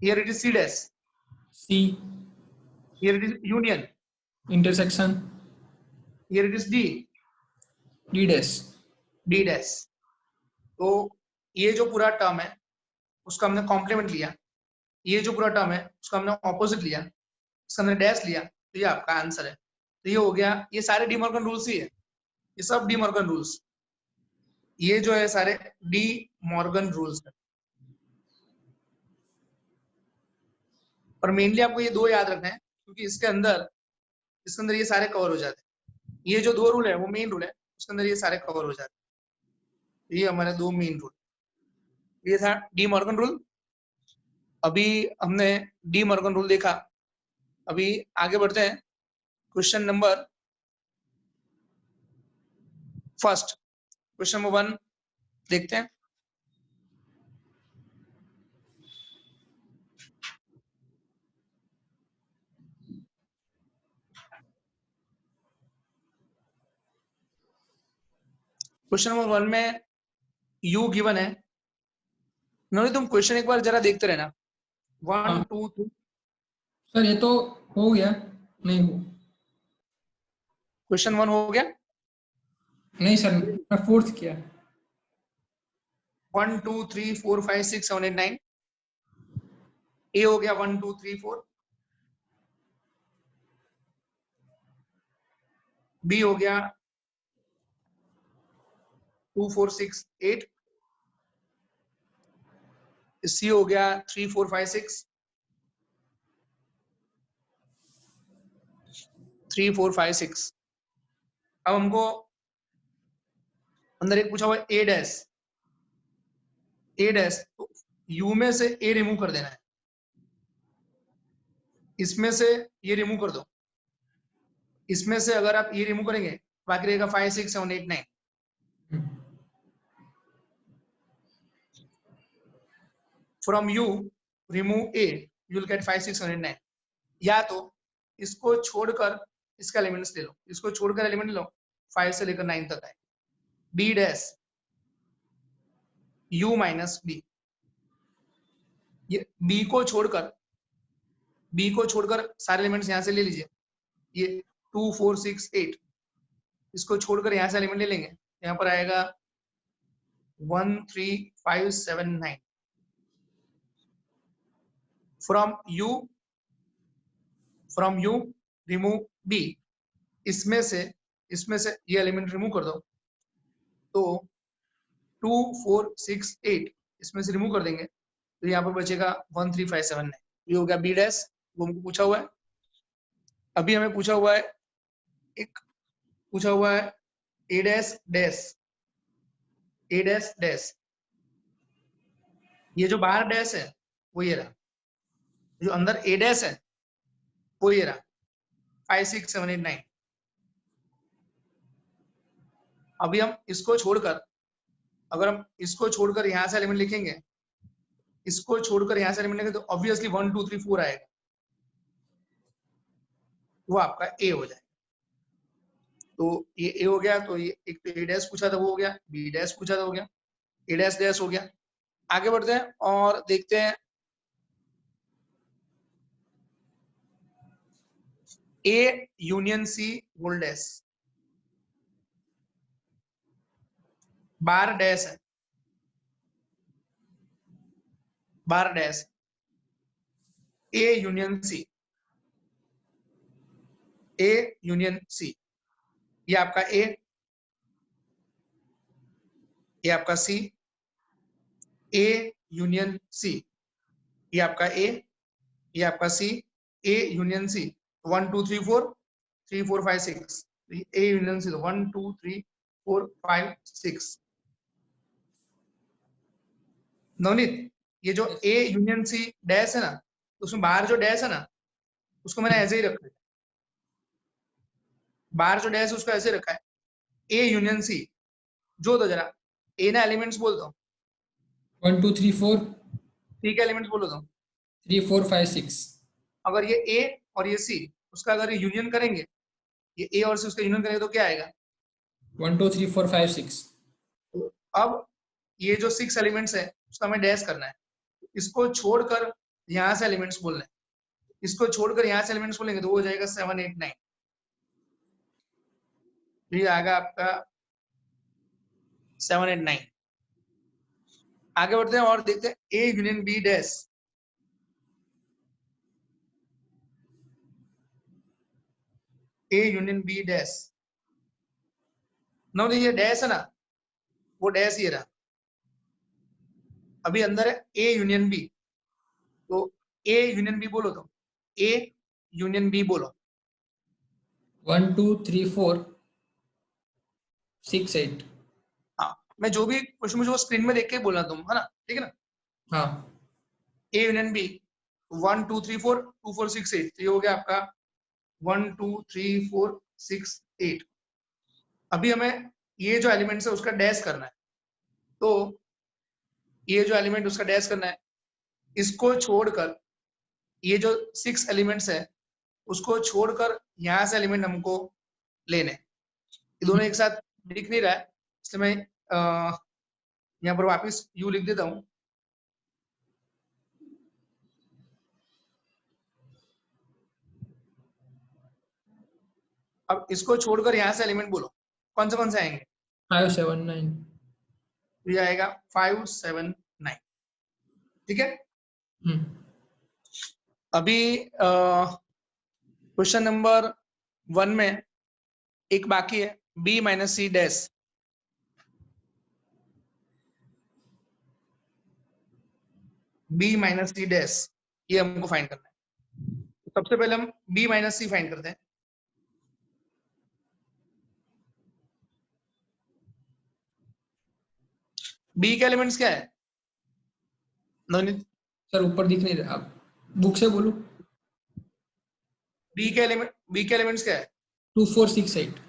here it is c dash, C here it is union, intersection here it is d, D dash d dash। तो ये जो पूरा टर्म है उसका हमने कॉम्प्लीमेंट लिया, ये जो पूरा टर्म है उसका हमने ऑपोजिट लिया, उसका हमने डैश लिया, तो ये आपका आंसर है। तो ये हो गया, ये सारे डी मॉर्गन रूल्स ही है, ये सब डी मॉर्गन रूल्स, ये जो है सारे डी मॉर्गन रूल्स है। और मेनली आपको ये दो याद रखना है क्योंकि इसके अंदर ये सारे कवर हो जाते हैं। ये जो दो रूल है वो मेन रूल है, उसके अंदर ये सारे कवर हो जाते हैं। ये हमारे दो मेन रूल, ये था डी मॉर्गन रूल। अभी हमने डी मॉर्गन रूल देखा, अभी आगे बढ़ते हैं। Question number first, question number 1 देखते हैं। क्वेश्चन नंबर 1 में u गिवन है। नोनी तुम क्वेश्चन एक बार जरा देखते रहना, 1 2 3। सर ये तो हो गया नहीं हो क्वेश्चन 1 हो गया? नहीं सर मैं फोर्थ किया 1 2 3 4 5 6 7 8 9, ए हो गया 1 2 3 4, बी हो गया 2 4 6 8, सी हो गया 3 4 5 6, 3 4 5 6। अब हमको अंदर एक पूछा हुआ ए डैश, ए डैश, तो यू में से ए रिमूव कर देना है, इसमें से ये रिमूव कर दो, इसमें से अगर आप ये रिमूव करेंगे बाकी रहेगा 5 6 7 8 9। From you remove A you will get 5 6 7 8 9। या तो इसको छोड़कर इसका एलिमेंट्स ले लो, इसको छोड़कर एलिमेंट ले लो 5 से लेकर 9 तक आए। B dash u minus B, ये b को छोड़कर सारे एलिमेंट्स यहां से ले लीजिए, ये 2 4 6 8, इसको छोड़कर यहां से एलिमेंट ले लेंगे, यहाँ पर आएगा 1 3 5 7 9। फ्रॉम यू रिमूव b, इसमें से ये एलिमेंट रिमूव कर दो, तो 2 4 6 8 इसमें से रिमूव कर देंगे, तो यहाँ पर बचेगा 1 3 5 7 9। ये हो गया बी डैश, वो हमको पूछा हुआ है। अभी हमें पूछा हुआ है A dash dash, A dash dash, ये जो बाहर डैश है वो ये रहा, जो अंदर ए डैश है वो ये रहा 5 6 7 8 9। अभी हम इसको छोड़कर, अगर हम इसको छोड़कर यहां से एलिमेंट लिखेंगे, इसको छोड़कर यहां से एलिमेंट लिखेंगे तो ऑब्वियसली 1 2 3 4 आएगा, वो आपका ए हो जाएगा। तो ये ए हो गया, तो ये एक तो ए डैश पूछा था वो हो गया, बी डैश पूछा था हो गया, ए डैश डैश हो गया। आगे बढ़ते हैं और देखते हैं A union C whole dash, bar dash है, bar dash, A union C, A union C, ये आपका ए, ये आपका सी, ए यूनियन सी, ये आपका ए, ये आपका C, A union C, 1 2 3 4 3 4 5 6, A union C 1 2 3 4 5 6। Navneet, ये जो ए यूनियन सी डैश है ना, उसमें बाहर जो डैश है ना, उसको मैंने ऐसे ही रखा है, बाहर जो डैश है उसको ऐसे रखा है, ए यूनियन सी। जो तो जरा ए ना एलिमेंट्स बोल दो, 1 2 3 4 सी के एलिमेंट्स बोलो तो, 3 4 5 6। अगर ये ए और ये सी, उसका अगर यूनियन करेंगे, ये ए और सी उसका यूनियन करेंगे तो क्या आएगा? 1 2 3 4 5 6। तो अब ये जो 6 एलिमेंट्स है उसका हमें डैश करना है, इसको छोड़कर यहाँ से एलिमेंट्स बोलना है, इसको छोड़कर यहाँ से एलिमेंट्स बोलेंगे तो वो हो जाएगा 7 8 9, ये आएगा आपका 7 8 9। आगे बढ़ते हैं और देखते हैं A union B dash, A union B dash. No ये डैश है ना, वो डैश ये रहा, अभी अंदर है ए यूनियन बी, तो ए यूनियन बी बोलो तो, ए यूनियन बी बोलो। 1 2 3 4 6 8। हाँ, मैं जो भी क्वेश्चन मुझे वो स्क्रीन में देख के बोलना तुम, है ना, ठीक है ना। हाँ, ए यूनियन बी 1 2 3 4 2 4 6 8, तो ये हो गया आपका 1 2 3 4 6 8। अभी हमें ये जो एलिमेंट्स है उसका डैश करना है, तो ये जो एलिमेंट उसका डैश करना है, इसको छोड़कर ये जो 6 एलिमेंट्स है उसको छोड़कर यहाँ से एलिमेंट हमको लेने, ये दोनों एक साथ दिख नहीं रहा है, इसलिए मैं यहाँ पर वापस यू लिख देता हूँ। अब इसको छोड़कर यहाँ से एलिमेंट बोलो, कौन से आएंगे? 5 7 9। ये आएगा 5 7 9, ठीक है। अभी क्वेश्चन नंबर 1 में एक बाकी है, B minus C dash, B minus C dash, ये हमको फाइंड करना है। तो सबसे पहले हम बी माइनस सी फाइंड करते हैं। बी के एलिमेंट्स क्या है नवनीत? सर ऊपर दिख नहीं रहा, आप बुक से बोलो। बी के एलिमेंट्स क्या है? 2 4 6 8।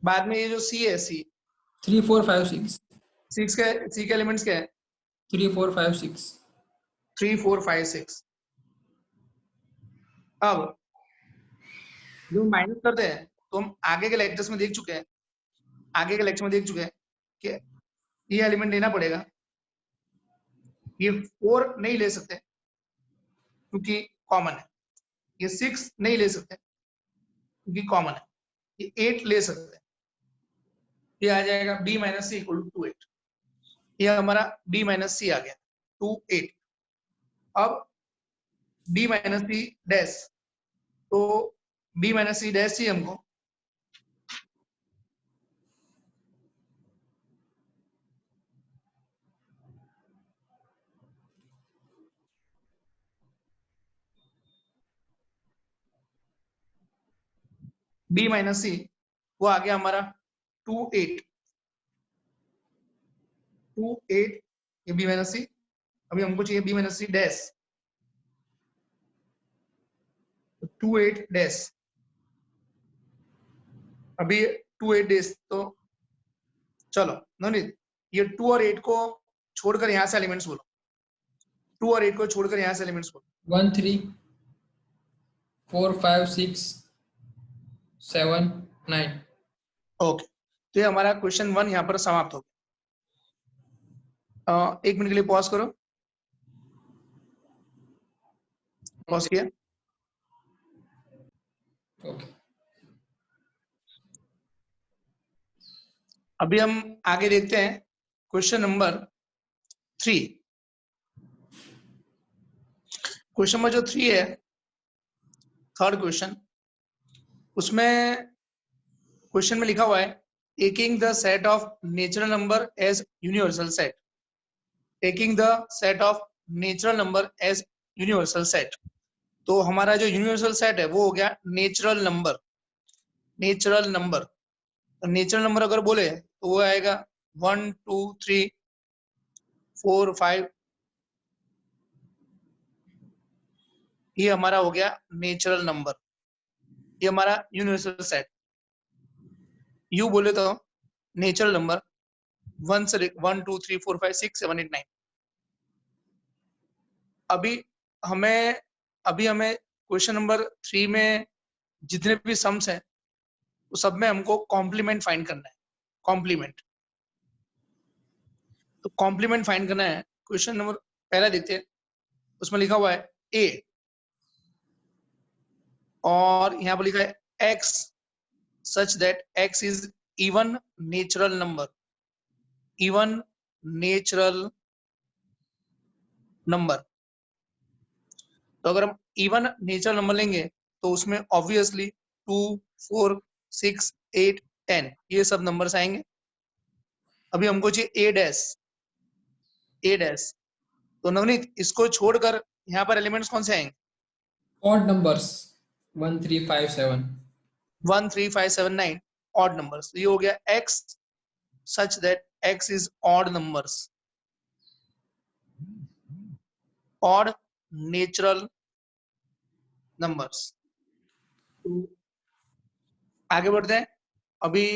बाद में ये जो सी है, सी 3 4 5 6। सी के एलिमेंट्स क्या है? 3 4 5 6। 3 4 5 6। अब जो माइनस करते हैं तो हम आगे के लेक्चर्स में देख चुके हैं, आगे के लेक्चर में देख चुके हैं कि ये एलिमेंट लेना पड़ेगा, ये 4 नहीं ले सकते क्योंकि कॉमन है, ये 6 नहीं ले सकते क्योंकि कॉमन है, ये 8 ले सकते हैं, ये आ जाएगा b minus C equal to 8, ये हमारा b माइनस सी आ गया 2 8। अब b माइनस सी डैश, तो b माइनस सी डैश चाहिए हमको, b माइनस सी वो आ गया हमारा 2 8 2 8, ये b माइनस सी। अभी हमको चाहिए b minus C dash, 2 8 dash, अभी 2 8 डैश, तो चलो नवनीत ये 2 और 8 को छोड़कर यहाँ से एलिमेंट्स बोलो, 2 और 8 को छोड़कर यहाँ से एलिमेंट्स को 1 3 4 5 6 7 9। ओके, तो ये हमारा क्वेश्चन 1 यहाँ पर समाप्त हो गया। 1 मिनट के लिए पॉज करो। पॉज किया। ओके, अभी हम आगे देखते हैं क्वेश्चन नंबर 3। क्वेश्चन नंबर जो 3 है, थर्ड क्वेश्चन, उसमें क्वेश्चन में लिखा हुआ है taking the set of natural number as universal set. Taking the set of natural number as universal set. तो हमारा जो यूनिवर्सल सेट है वो हो गया natural number. Natural number, natural number अगर बोले तो वो आएगा 1 2 3 4 5। ये हमारा हो गया नेचुरल नंबर, ये हमारा यूनिवर्सल सेट। यू बोले तो नेचुरल नंबर 1 से 1 2 3 4 5 6 7 8 9। अभी हमें क्वेश्चन नंबर 3 में जितने भी सम्स हैं वो सब में हमको कॉम्प्लीमेंट फाइंड करना है। कॉम्प्लीमेंट, तो कॉम्प्लीमेंट फाइंड करना है। क्वेश्चन नंबर पहला देखते हैं, उसमें लिखा हुआ है ए और यहाँ पर लिखा है x such that x is even natural number। even natural number, तो अगर हम इवन नेचुरल नंबर लेंगे तो उसमें ऑब्वियसली 2 4 6 8 10 ये सब नंबर्स आएंगे। अभी हमको चाहिए ए डैश। ए डैश, तो नवनीत इसको छोड़कर यहाँ पर एलिमेंट्स कौन से आएंगे? Odd numbers 1 3 5 7। 1 3 5 7 9 odd numbers. ये हो गया x such that x is odd numbers, odd natural numbers। तो आगे बढ़ते हैं। अभी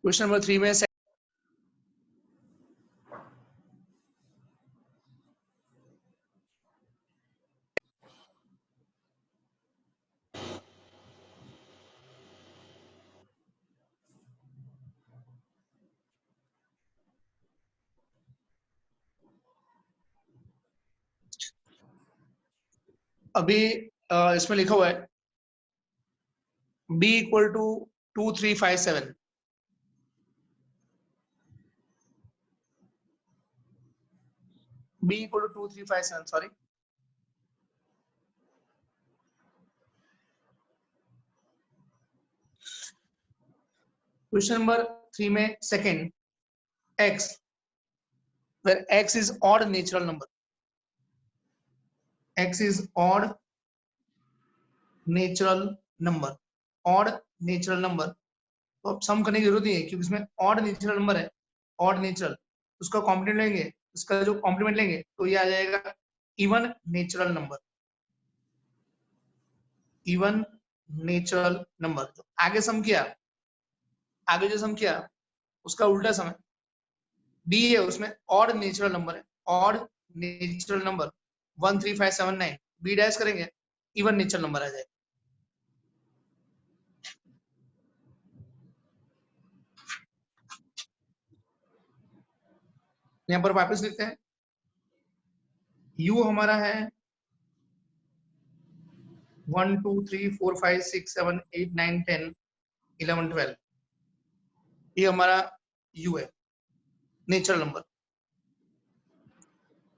क्वेश्चन नंबर 3 में अभी इसमें लिखा हुआ है b equal to 2 3 5 7। b equal to 2 3 5 7, sorry. Question number 3 में second x, where x is odd natural number, x is odd natural number, odd natural number। तो अब सम करने की जरूरत नहीं है क्योंकि इसमें ऑड नेचुरल नंबर है। ऑड नेचुरल, उसका कॉम्प्लीमेंट लेंगे, इसका जो कॉम्प्लीमेंट लेंगे तो ये आ जाएगा even natural number. Even natural number, जो आगे सम किया, आगे जो सम किया उसका उल्टा सम है। डी है उसमें ऑड नेचुरल नंबर है, odd natural number 1 3 5 7 9। B dash करेंगे इवन नेचुरल नंबर आ जाएगा। यहाँ पर वापस लिखते हैं, यू हमारा है 1 2 3 4 5 6 7 8 9 10 11 12। ये हमारा यू है, नेचुरल नंबर।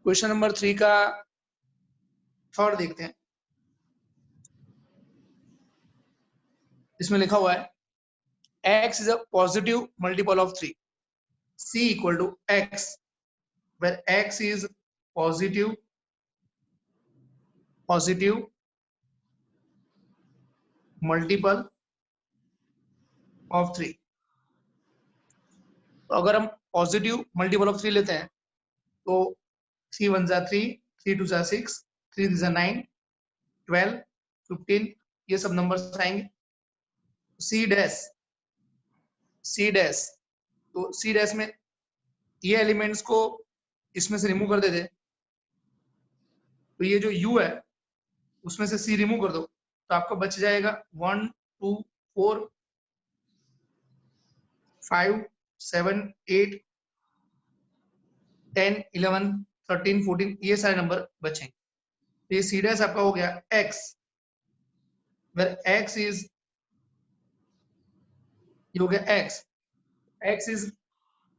क्वेश्चन नंबर 3 का थर्ड देखते हैं। इसमें लिखा हुआ है x is a positive multiple of 3, c equal to x, where x is positive multiple of 3। तो अगर हम पॉजिटिव मल्टीपल ऑफ 3 लेते हैं तो 3 1 जा 3, 3 2 जा 6, 3 3 जा 9, 12 15 ये सब नंबर्स आएंगे। सी डैश, सी डैश, तो सी डैश में ये एलिमेंट्स को इसमें से रिमूव कर देते तो ये जो u है उसमें से c रिमूव कर दो तो आपको बच जाएगा 1 2 4 5 7 8 10 11 13 14 ये सारे नंबर बचेंगे। तो ये सी डैश आपका हो गया x, where x is ये हो गया x,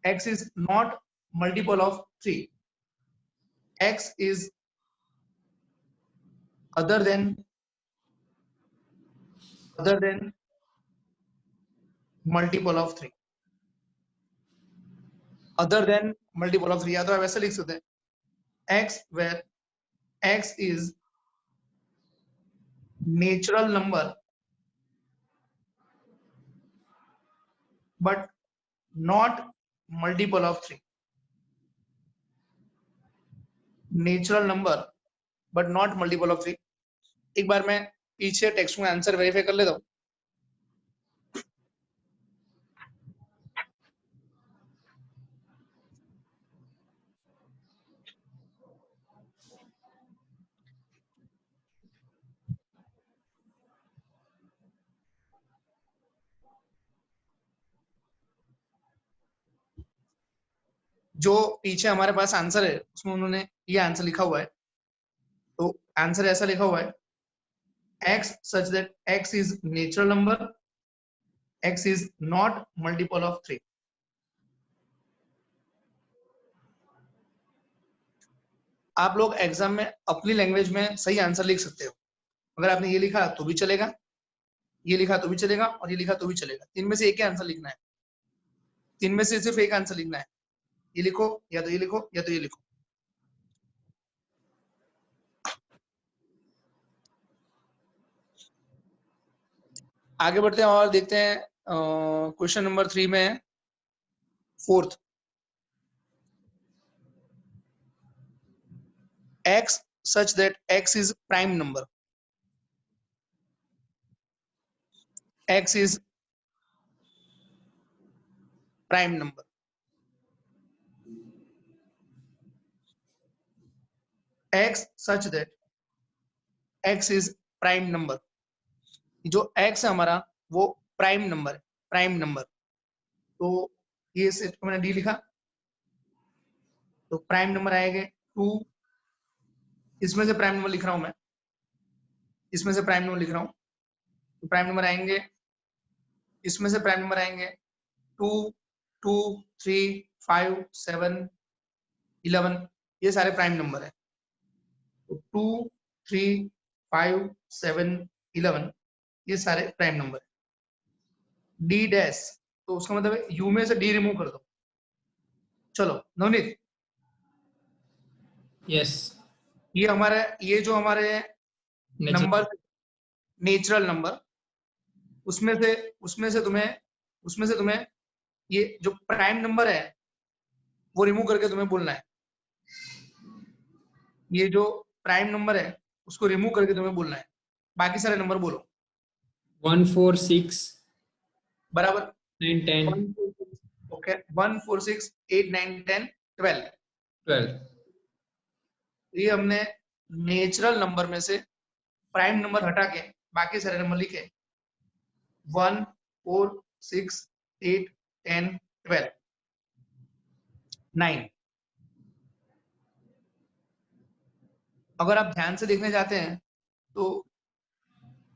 x is not multiple of 3, x is other than multiple of 3, other than multiple of 3 या तो आप ऐसे लिख सकते हैं x where x is natural number but not multiple of 3, natural number but not multiple of 3। एक बार मैं पीछे टेक्स्ट में आंसर वेरीफाई कर लेता हूं। जो पीछे हमारे पास आंसर है उसमें उन्होंने ये आंसर लिखा हुआ है, तो आंसर ऐसा लिखा हुआ है x such that x is natural number, x is not multiple of 3। आप लोग एग्जाम में अपनी लैंग्वेज में सही आंसर लिख सकते हो। अगर आपने ये लिखा तो भी चलेगा, ये लिखा तो भी चलेगा और ये लिखा तो भी चलेगा। तीन में से एक ही आंसर लिखना है, तीन में से सिर्फ एक आंसर लिखना है। ये लिखो या तो ये लिखो या तो ये लिखो। आगे बढ़ते हैं और देखते हैं क्वेश्चन नंबर 3 में fourth, x such that x is prime number, x is prime number, x such that x is prime number। जो x है हमारा वो प्राइम नंबर है, प्राइम नंबर। तो ये सिर्फ मैंने डी लिखा तो प्राइम नंबर आएंगे 2, इसमें से प्राइम नंबर लिख रहा हूं मैं, इसमें से प्राइम नंबर लिख रहा हूं तो प्राइम नंबर आएंगे, इसमें से प्राइम नंबर आएंगे 2 2 3 5 7 11, ये सारे प्राइम नंबर है। तो 2 3 5 7 11 ये सारे प्राइम नंबर है। डी डैश तो उसका मतलब है यू में से डी रिमूव कर दो। चलो नवनीत, यस, ये हमारे ये जो हमारे नंबर नेचुरल नंबर उसमें से तुम्हें ये जो प्राइम नंबर है वो रिमूव करके तुम्हें बोलना है। ये जो प्राइम नंबर है उसको रिमूव करके तुम्हें बोलना है, बाकी सारे नंबर बोलो। 1 4 6 बराबर 9 10 ओके 1 4 6 8 9 10 12 12। ये हमने नेचुरल नंबर में से प्राइम नंबर हटा के बाकी सारे नंबर लिखे 1 4 6 8 10 12 9। अगर आप ध्यान से देखने जाते हैं तो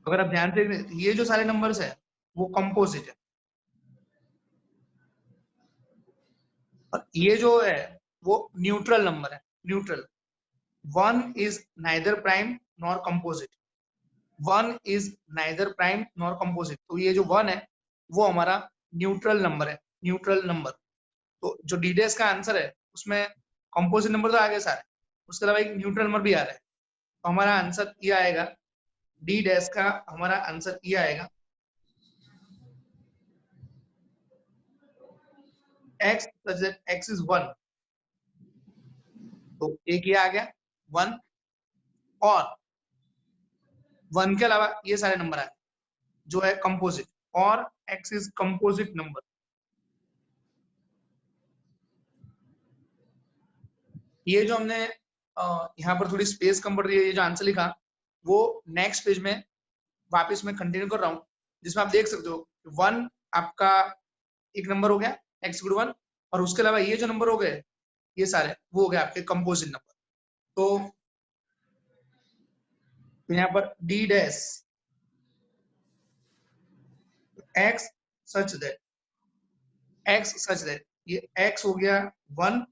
अगर आप ध्यान से देखने ये जो सारे नंबर्स है वो कंपोजिट है और ये जो है वो न्यूट्रल नंबर है, neutral. 1 is neither prime nor composite, 1 is neither prime nor composite। तो ये जो 1 है वो हमारा न्यूट्रल नंबर है, न्यूट्रल नंबर। तो जो डी डैश का आंसर है उसमें कंपोजिट नंबर तो आ गए सारे, उसके अलावा एक न्यूट्रल नंबर भी आ रहा है। तो हमारा आंसर ये आएगा, डी डैश का हमारा आंसर ये आएगा x such that x is 1। तो एक ये आ गया 1 और 1 के अलावा ये सारे नंबर आए जो है कंपोजिट, और x इज कंपोजिट नंबर। ये जो हमने यहाँ पर थोड़ी स्पेस कम पड़ रही है, ये जो आंसर लिखा वो नेक्स्ट पेज में वापस मैं कंटिन्यू कर रहा हूँ, जिसमें आप देख सकते हो 1 आपका एक नंबर हो गया x = 1, और उसके अलावा ये जो नंबर हो गए ये सारे वो हो गए आपके कंपोजिट नंबर। तो यहाँ पर d dash x such that ये x हो गया 1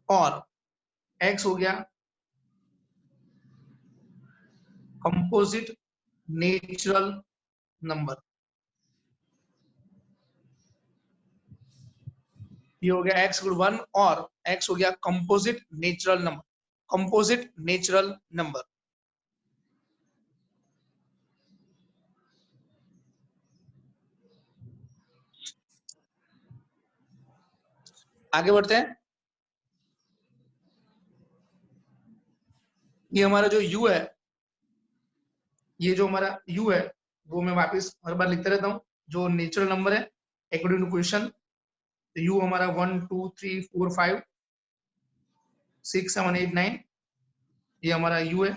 और x हो गया कंपोजिट नेचुरल नंबर। ये हो गया x = 1 और x हो गया कंपोजिट नेचुरल नंबर। आगे बढ़ते हैं। ये हमारा जो u है, ये जो हमारा u है वो मैं वापस हर बार लिखते रहता हूँ, जो नेचुरल नंबर है अकॉर्डिंग टू क्वेश्चन। तो u हमारा 1 2 3 4 5 6 7 8 9, ये हमारा u है।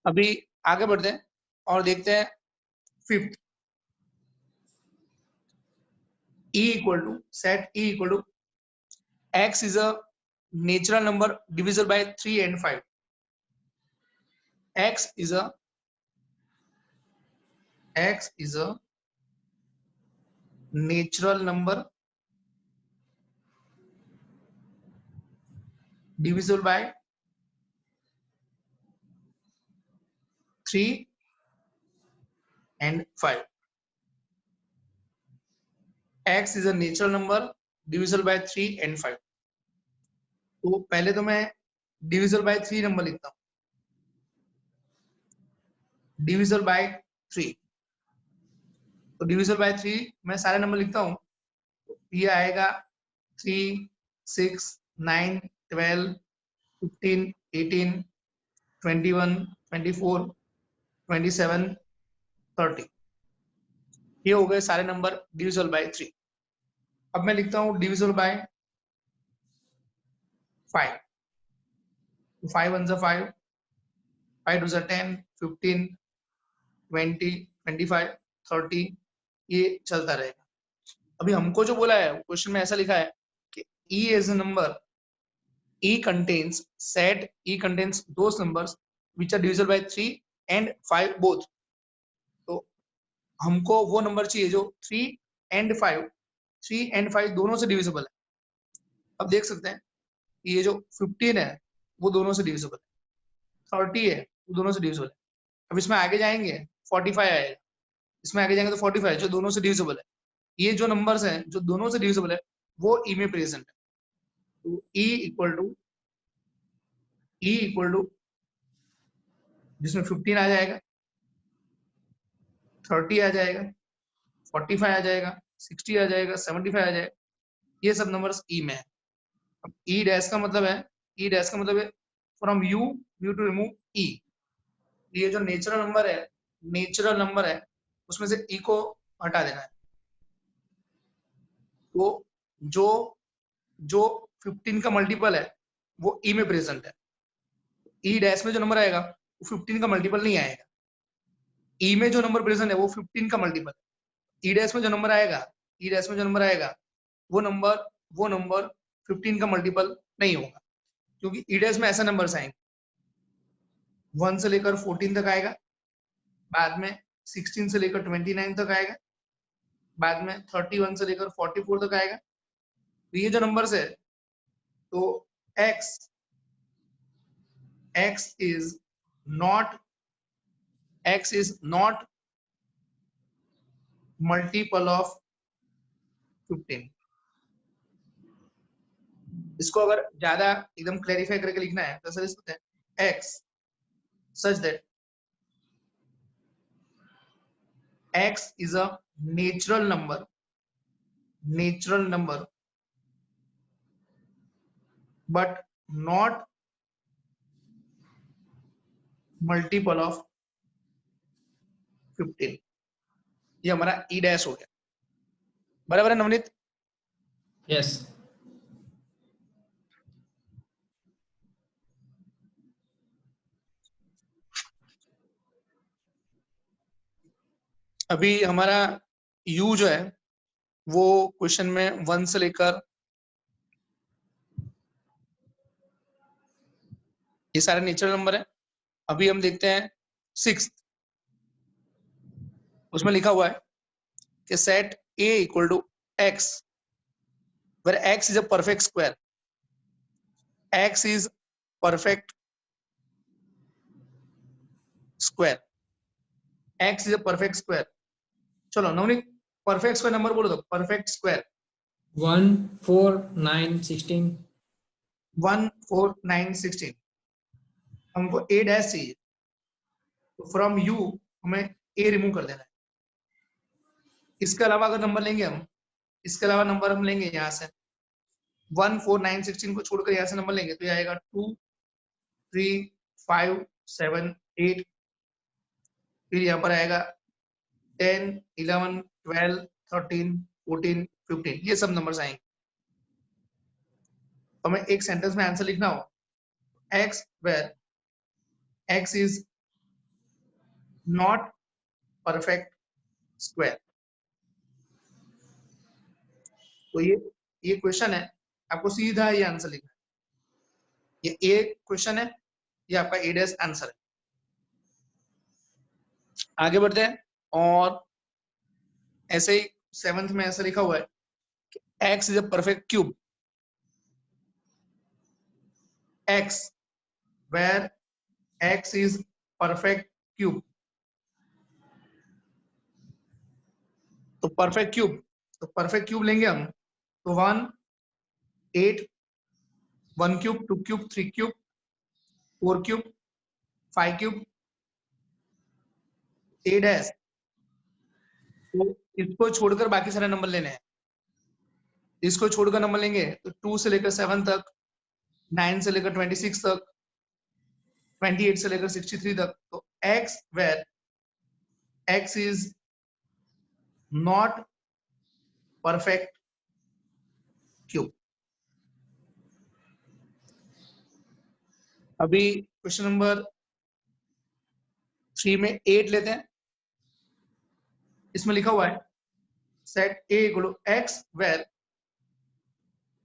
अभी आगे बढ़ते हैं और देखते हैं fifth. set e equal to x is a natural number divisible by 3 and 5. x is a natural number divisible by 3 and 5. x is a natural number divisible by 3 and 5. तो पहले तो मैं divisible by 3 नंबर लिखता हूँ, divisible by 3। तो divisible by 3 मैं सारे नंबर लिखता हूँ। ये आएगा 3 6 9 12 15 18 21 24 27 30। ये हो गए सारे नंबर डिविजिबल बाय 3। अब मैं लिखता हूँ डिविजिबल बाय 5। 5 1 ज़ा 5, 5 2 ज़ा 10, 15 20 25 30, ये चलता रहेगा। अभी हमको जो बोला है क्वेश्चन में ऐसा लिखा है कि E is a number, E contains those numbers which are divisible by 3 and 5 both। तो हमको वो नंबर चाहिए जो 3 and 5 दोनों से डिविजिबल है। अब देख सकते हैं ये जो 15 है वो दोनों से डिविजिबल है, 30 है वो दोनों से डिविजिबल है। अब इसमें आगे जाएंगे 45 आएगा, इसमें आगे जाएंगे तो 45 जो दोनों से डिविजिबल है। ये जो नंबर्स हैं जो दोनों से डिविजिबल है वो ई में प्रेजेंट है। तो ई इक्वल टू जिसमें 15 आ जाएगा, 30 आ जाएगा, 45 आ जाएगा, 60 आ जाएगा, 75 आ जाएगा, ये सब नंबर्स ई में है। अब ई डैश का मतलब है फ्रॉम यू टू रिमूव ई। ये जो नेचुरल नंबर है उसमें से ई को हटा देना है। तो जो 15 का मल्टीपल है वो ई में प्रेजेंट है। ई डैश में जो नंबर आएगा वो 15 का मल्टीपल नहीं आएगा। ई में जो नंबर प्रेजेंट है वो 15 का मल्टीपल है। ई डैश में जो नंबर आएगा वो नंबर 15 का मल्टीपल नहीं होगा, क्योंकि ई डैश में ऐसा नंबर्स आएंगे 1 से लेकर 14 तक आएगा, बाद में 16 से लेकर 29 तक आएगा, बाद में 31 से लेकर 44 तक आएगा। तो ये जो नंबर्स है तो x is not multiple of 15। इसको अगर ज्यादा एकदम क्लैरिफाई करके लिखना है तो ऐसा लिख सकते हैं x such that x is a natural number but not multiple of 15। ये हमारा ई डैश हो गया। बराबर है नवनीत? यस। अभी हमारा u जो है वो क्वेश्चन में 1 से लेकर ये सारे नेचुरल नंबर है। अभी हम देखते हैं 6th, उसमें लिखा हुआ है कि set a equal to x where x is a perfect square, x is perfect square, x is a perfect square। चलो नवनीत परफेक्ट स्क्वायर नंबर बोलो तो परफेक्ट स्क्वायर 1 4 9 16 1 4 9 16। हमको a डैश चाहिए तो फ्रॉम u हमें a रिमूव कर देना है। इसके अलावा अगर नंबर लेंगे हम, इसके अलावा नंबर हम लेंगे यहाँ से 1 4 9 16 को छोड़कर यहाँ से नंबर लेंगे तो ये आएगा 2 3 5 7 8, फिर यहाँ पर आएगा 10 11 12 13 14 15, ये सब नंबर्स आएंगे। तो हमें एक सेंटेंस में आंसर लिखना हो x where x is not perfect square। तो ये क्वेश्चन है, आपको सीधा ये आंसर लिखना है। ये ए क्वेश्चन है, ये आपका ए डैश आंसर है। आगे बढ़ते हैं और ऐसे ही 7th में ऐसा लिखा हुआ है कि x is a perfect cube, x where x is perfect cube। तो परफेक्ट क्यूब लेंगे हम तो 1 8 1 cube 2 cube 3 cube 4 cube 5 cube A dash. तो इसको छोड़कर बाकी सारे नंबर लेने हैं। इसको छोड़कर नंबर लेंगे तो 2 से लेकर 7 तक, 9 से लेकर 26 तक, 28 से लेकर 63 तक। तो x where x is not perfect cube। अभी क्वेश्चन नंबर 3 में 8 लेते हैं। इसमें लिखा हुआ है set a equal to x where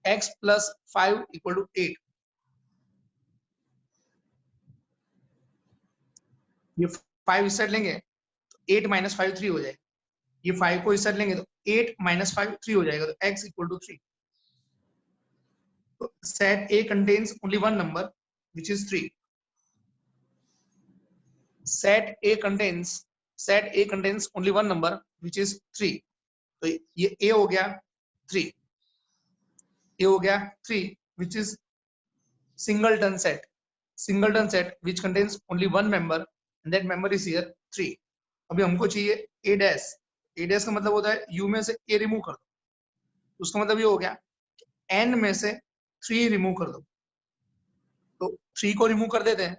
x plus 5 equal to 8। ये 5 इस साइड लेंगे तो 8 माइनस 5 3 हो जाएगा। ये 5 को इस साइड लेंगे तो 8 माइनस 5 3 हो जाएगा, तो x इक्वल टू 3। तो set a contains only one number which is 3। set a contains only one number which is 3। तो ये a हो गया 3, a हो गया 3 which is singleton set which contains only one member and that member is here 3। अभी हमको चाहिए a डैश का मतलब होता है u में से a रिमूव कर दो, उसका मतलब ये हो गया n में से 3 रिमूव कर दो। तो 3 को रिमूव कर देते हैं,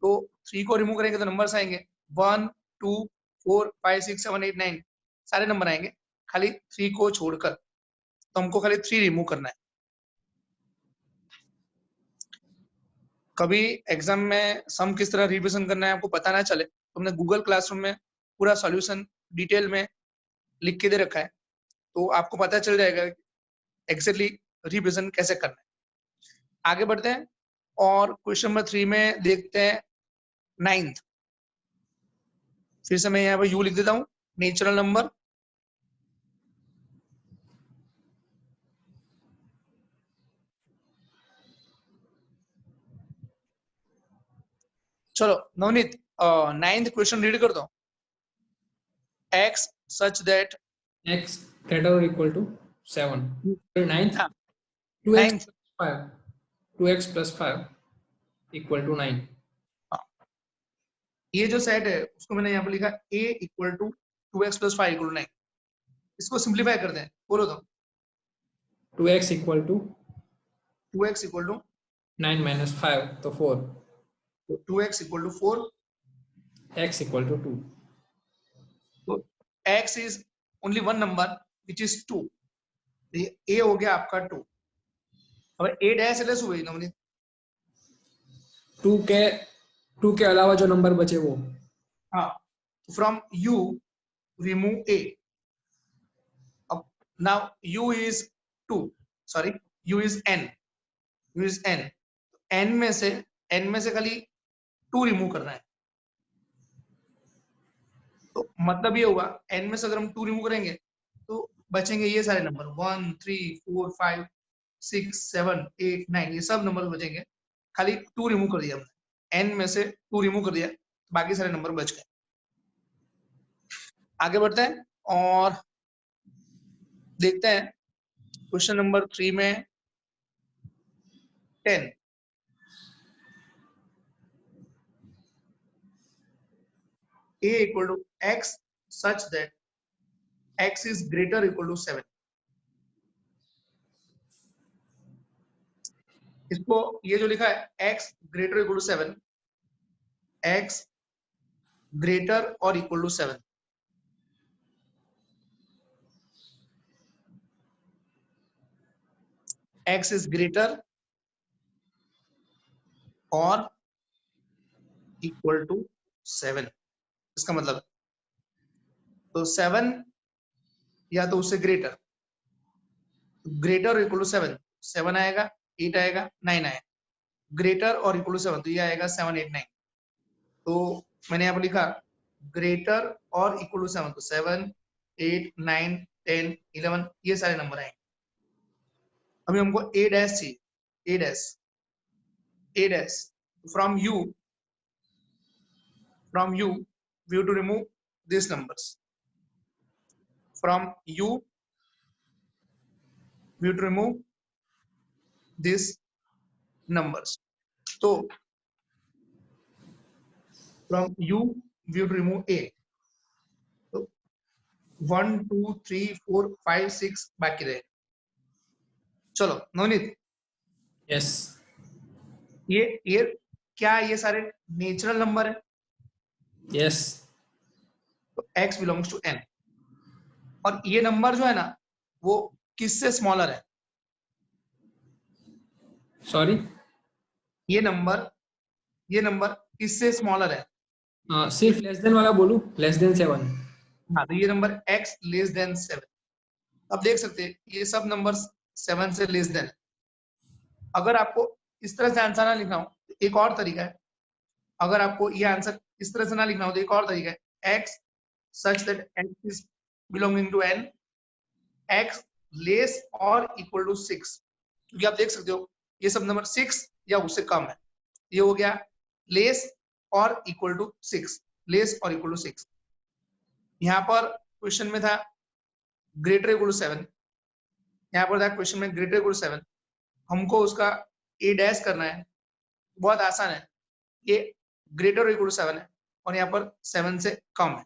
तो 3 को रिमूव करेंगे तो नंबर्स आएंगे 1 2 4 5 6 7 8 9, सारे नंबर आएंगे खाली 3 को छोड़कर। तो हमको खाली 3 रिमूव करना है। कभी एग्जाम में सम किस तरह रिविजन करना है आपको पता ना चले तो हमने गूगल क्लासरूम में पूरा सॉल्यूशन डिटेल में लिख के दे रखा है, तो आपको पता चल जाएगा एग्जैक्टली रिविजन कैसे करना है। आगे बढ़ते हैं और क्वेश्चन नंबर 3 में देखते हैं 9th। फिर से मैं यहाँ पर यू लिख देता हूँ, नेचुरल नंबर। चलो नवनीत 9th क्वेश्चन रीड कर दो। x such that x greater or equal to 7। ninth हाँ, 2x 9th plus 5 2x plus 5 equal to 9। ये जो सेट है उसको मैंने यहाँ पर लिखा a equal to 2x plus 5 equal to 9। इसको सिंप्लीफाई करते हैं, बोलो तो 2x equal to 2x equal to 9 minus 5 तो 4, 2x equal to 4। x equal to 2। तो x is only one number which is 2। ये a हो गया आपका 2। अब a डैश लेस हुई नवनीत 2 के अलावा जो नंबर बचे वो। हाँ, from u remove a. Now u is 2, sorry, u is n, u is n. n में से खाली 2 रिमूव करना है, तो मतलब ये होगा n में से अगर हम 2 रिमूव करेंगे तो बचेंगे ये सारे नंबर 1 3 4 5 6 7 8 9, ये सब नंबर बचेंगे, खाली 2 रिमूव कर दिया हमने, n में से 2 रिमूव कर दिया, बाकी सारे नंबर बच गए। आगे बढ़ते हैं और देखते हैं क्वेश्चन नंबर 3 में 10। a equal to x such that x is greater equal to 7। इसको ये जो लिखा है x greater equal to 7, x greater or equal to 7, x is greater or equal to 7, इसका मतलब तो 7 या तो उससे ग्रेटर, ग्रेटर इक्वल टू 7, 7 आएगा, 8 आएगा, 9 आएगा, ग्रेटर और इक्वल टू 7 तो ये आएगा 7 8 9। तो मैंने यहाँ पर लिखा ग्रेटर और इक्वल टू 7, तो 7 8 9 10 11 ये सारे नंबर आएंगे। अभी हमको a डैश चाहिए, a dash from u we have to remove these numbers, from u we have to remove these numbers, so from u we have to remove a, so 1 2 3 4 5 6 बाकी रहे। चलो नवनीत, यस ये क्या ये सारे नेचुरल नंबर है? यस तो x बिलोंग्स टू n, और ये नंबर जो है ना वो किससे स्मॉलर है? सॉरी ये नंबर किससे स्मॉलर है? सिर्फ लेस देन वाला बोलूं, लेस देन 7। हाँ, तो ये नंबर x लेस देन 7। अब देख सकते हैं ये सब नंबर 7 से लेस देन। अगर आपको इस तरह से आंसर ना लिखना हो तो एक और तरीका है, अगर आपको ये आंसर इस तरह से ना लिखना हो तो एक और तरीका है, x such that x is belonging to n, x less or equal to 6, क्योंकि आप देख सकते हो ये सब नंबर 6 या उससे कम है, ये हो गया लेस और इक्वल टू 6, लेस और इक्वल टू 6। यहाँ पर क्वेश्चन में था ग्रेटर इक्वल टू 7, यहाँ पर था क्वेश्चन में ग्रेटर इक्वल टू 7, हमको उसका a डैश करना है, बहुत आसान है, ये ग्रेटर इक्वल टू 7 है और यहाँ पर 7 से कम है,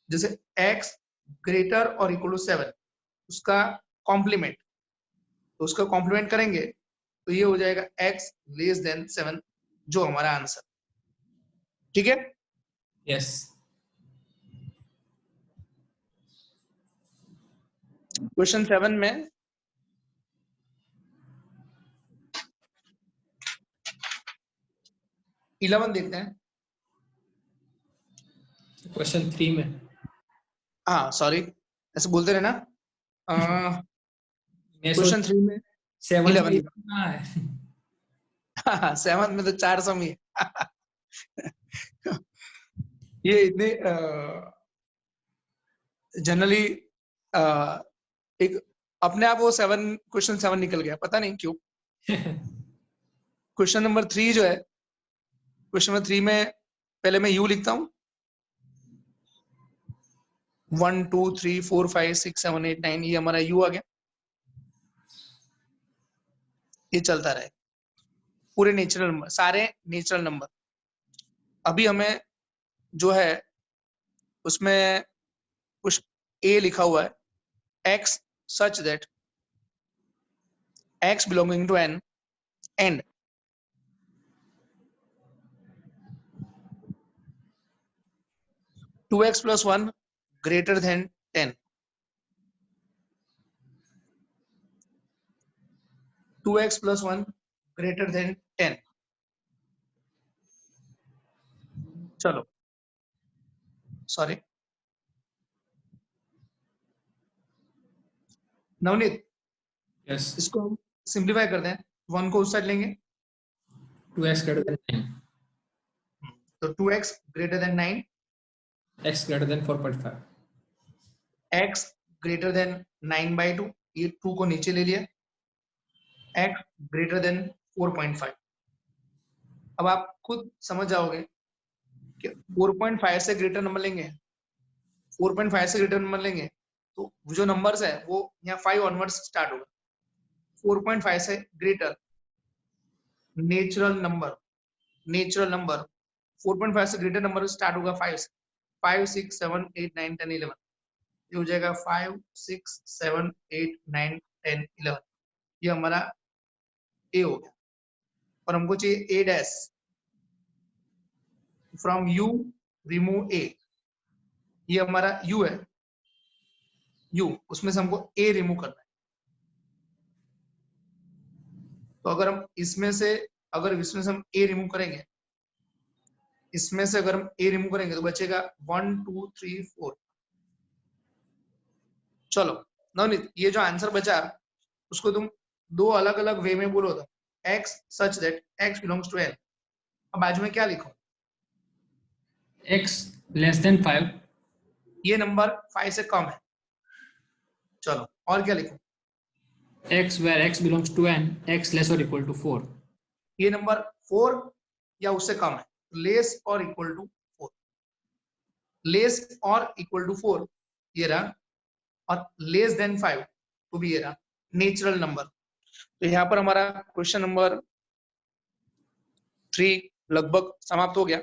जैसे x ग्रेटर और इक्वल टू 7 उसका कॉम्प्लीमेंट, तो उसका कॉम्प्लीमेंट करेंगे तो ये हो जाएगा x लेस देन 7, जो हमारा आंसर। ठीक है, यस क्वेश्चन 7 में इलेवन देखते हैं। क्वेश्चन 3 में, हाँ सॉरी, ऐसे बोलते रहे ना। मैं क्वेश्चन 3 में 7 11 है। हाँ 7 में तो 4 सम ही है। ये इतने जनरली एक अपने आप वो 7 क्वेश्चन 7 निकल गया, पता नहीं क्यों। क्वेश्चन नंबर 3 जो है, क्वेश्चन नंबर 3 में पहले मैं u लिखता हूँ, 1 2 3 4 5 6 7 8 9, ये हमारा u आ गया, ये चलता रहे, पूरे नेचुरल नंबर, सारे नेचुरल नंबर। अभी हमें जो है उसमें कुछ a लिखा हुआ है, x such that x belonging to n and two x plus 1 greater than 10, 2x plus 1 greater than 10। चलो सॉरी नवनीत, यस, इसको हम सिंप्लीफाई करते हैं, 1 को उस साइड लेंगे 2x greater than 9, तो 2x greater than 9, x greater than 4.5, x greater than 9/2, ये 2 को नीचे ले लिया, x ग्रेटर देन 4.5। अब आप खुद समझ जाओगे कि 4.5 से ग्रेटर नंबर लेंगे, 4.5 से ग्रेटर नंबर लेंगे तो जो नंबर्स है वो यहाँ 5 ऑनवर्ड्स स्टार्ट होगा। 4.5 से ग्रेटर नेचुरल नंबर, 4.5 से ग्रेटर नंबर स्टार्ट होगा 5 से, 5 6 7 8 9 10 11, ये हो जाएगा 5 6 7 8 9 10 11, ये हमारा ए हो गया। और हमको चाहिए ए डैश, फ्रॉम यू रिमूव ए, ये हमारा यू है, यू उसमें से हमको ए रिमूव करना है। तो अगर हम इसमें से हम ए रिमूव करेंगे, इसमें से अगर हम ए रिमूव करेंगे तो बचेगा 1 2 3 4। चलो नवनीत, ये जो आंसर बचा उसको तुम दो अलग अलग वे में बोलो तो x such that x belongs to n। अब बाजू में क्या लिखो, x less than 5, ये नंबर 5 से कम है। चलो और क्या लिखो, x where x belongs to n, x less or equal to 4, ये नंबर 4 या उससे कम है, लेस और इक्वल टू 4, लेस और इक्वल टू 4 ये रहा, और लेस देन 5 तो भी ये रहा नेचुरल नंबर। तो यहाँ पर हमारा क्वेश्चन नंबर 3 लगभग समाप्त हो गया।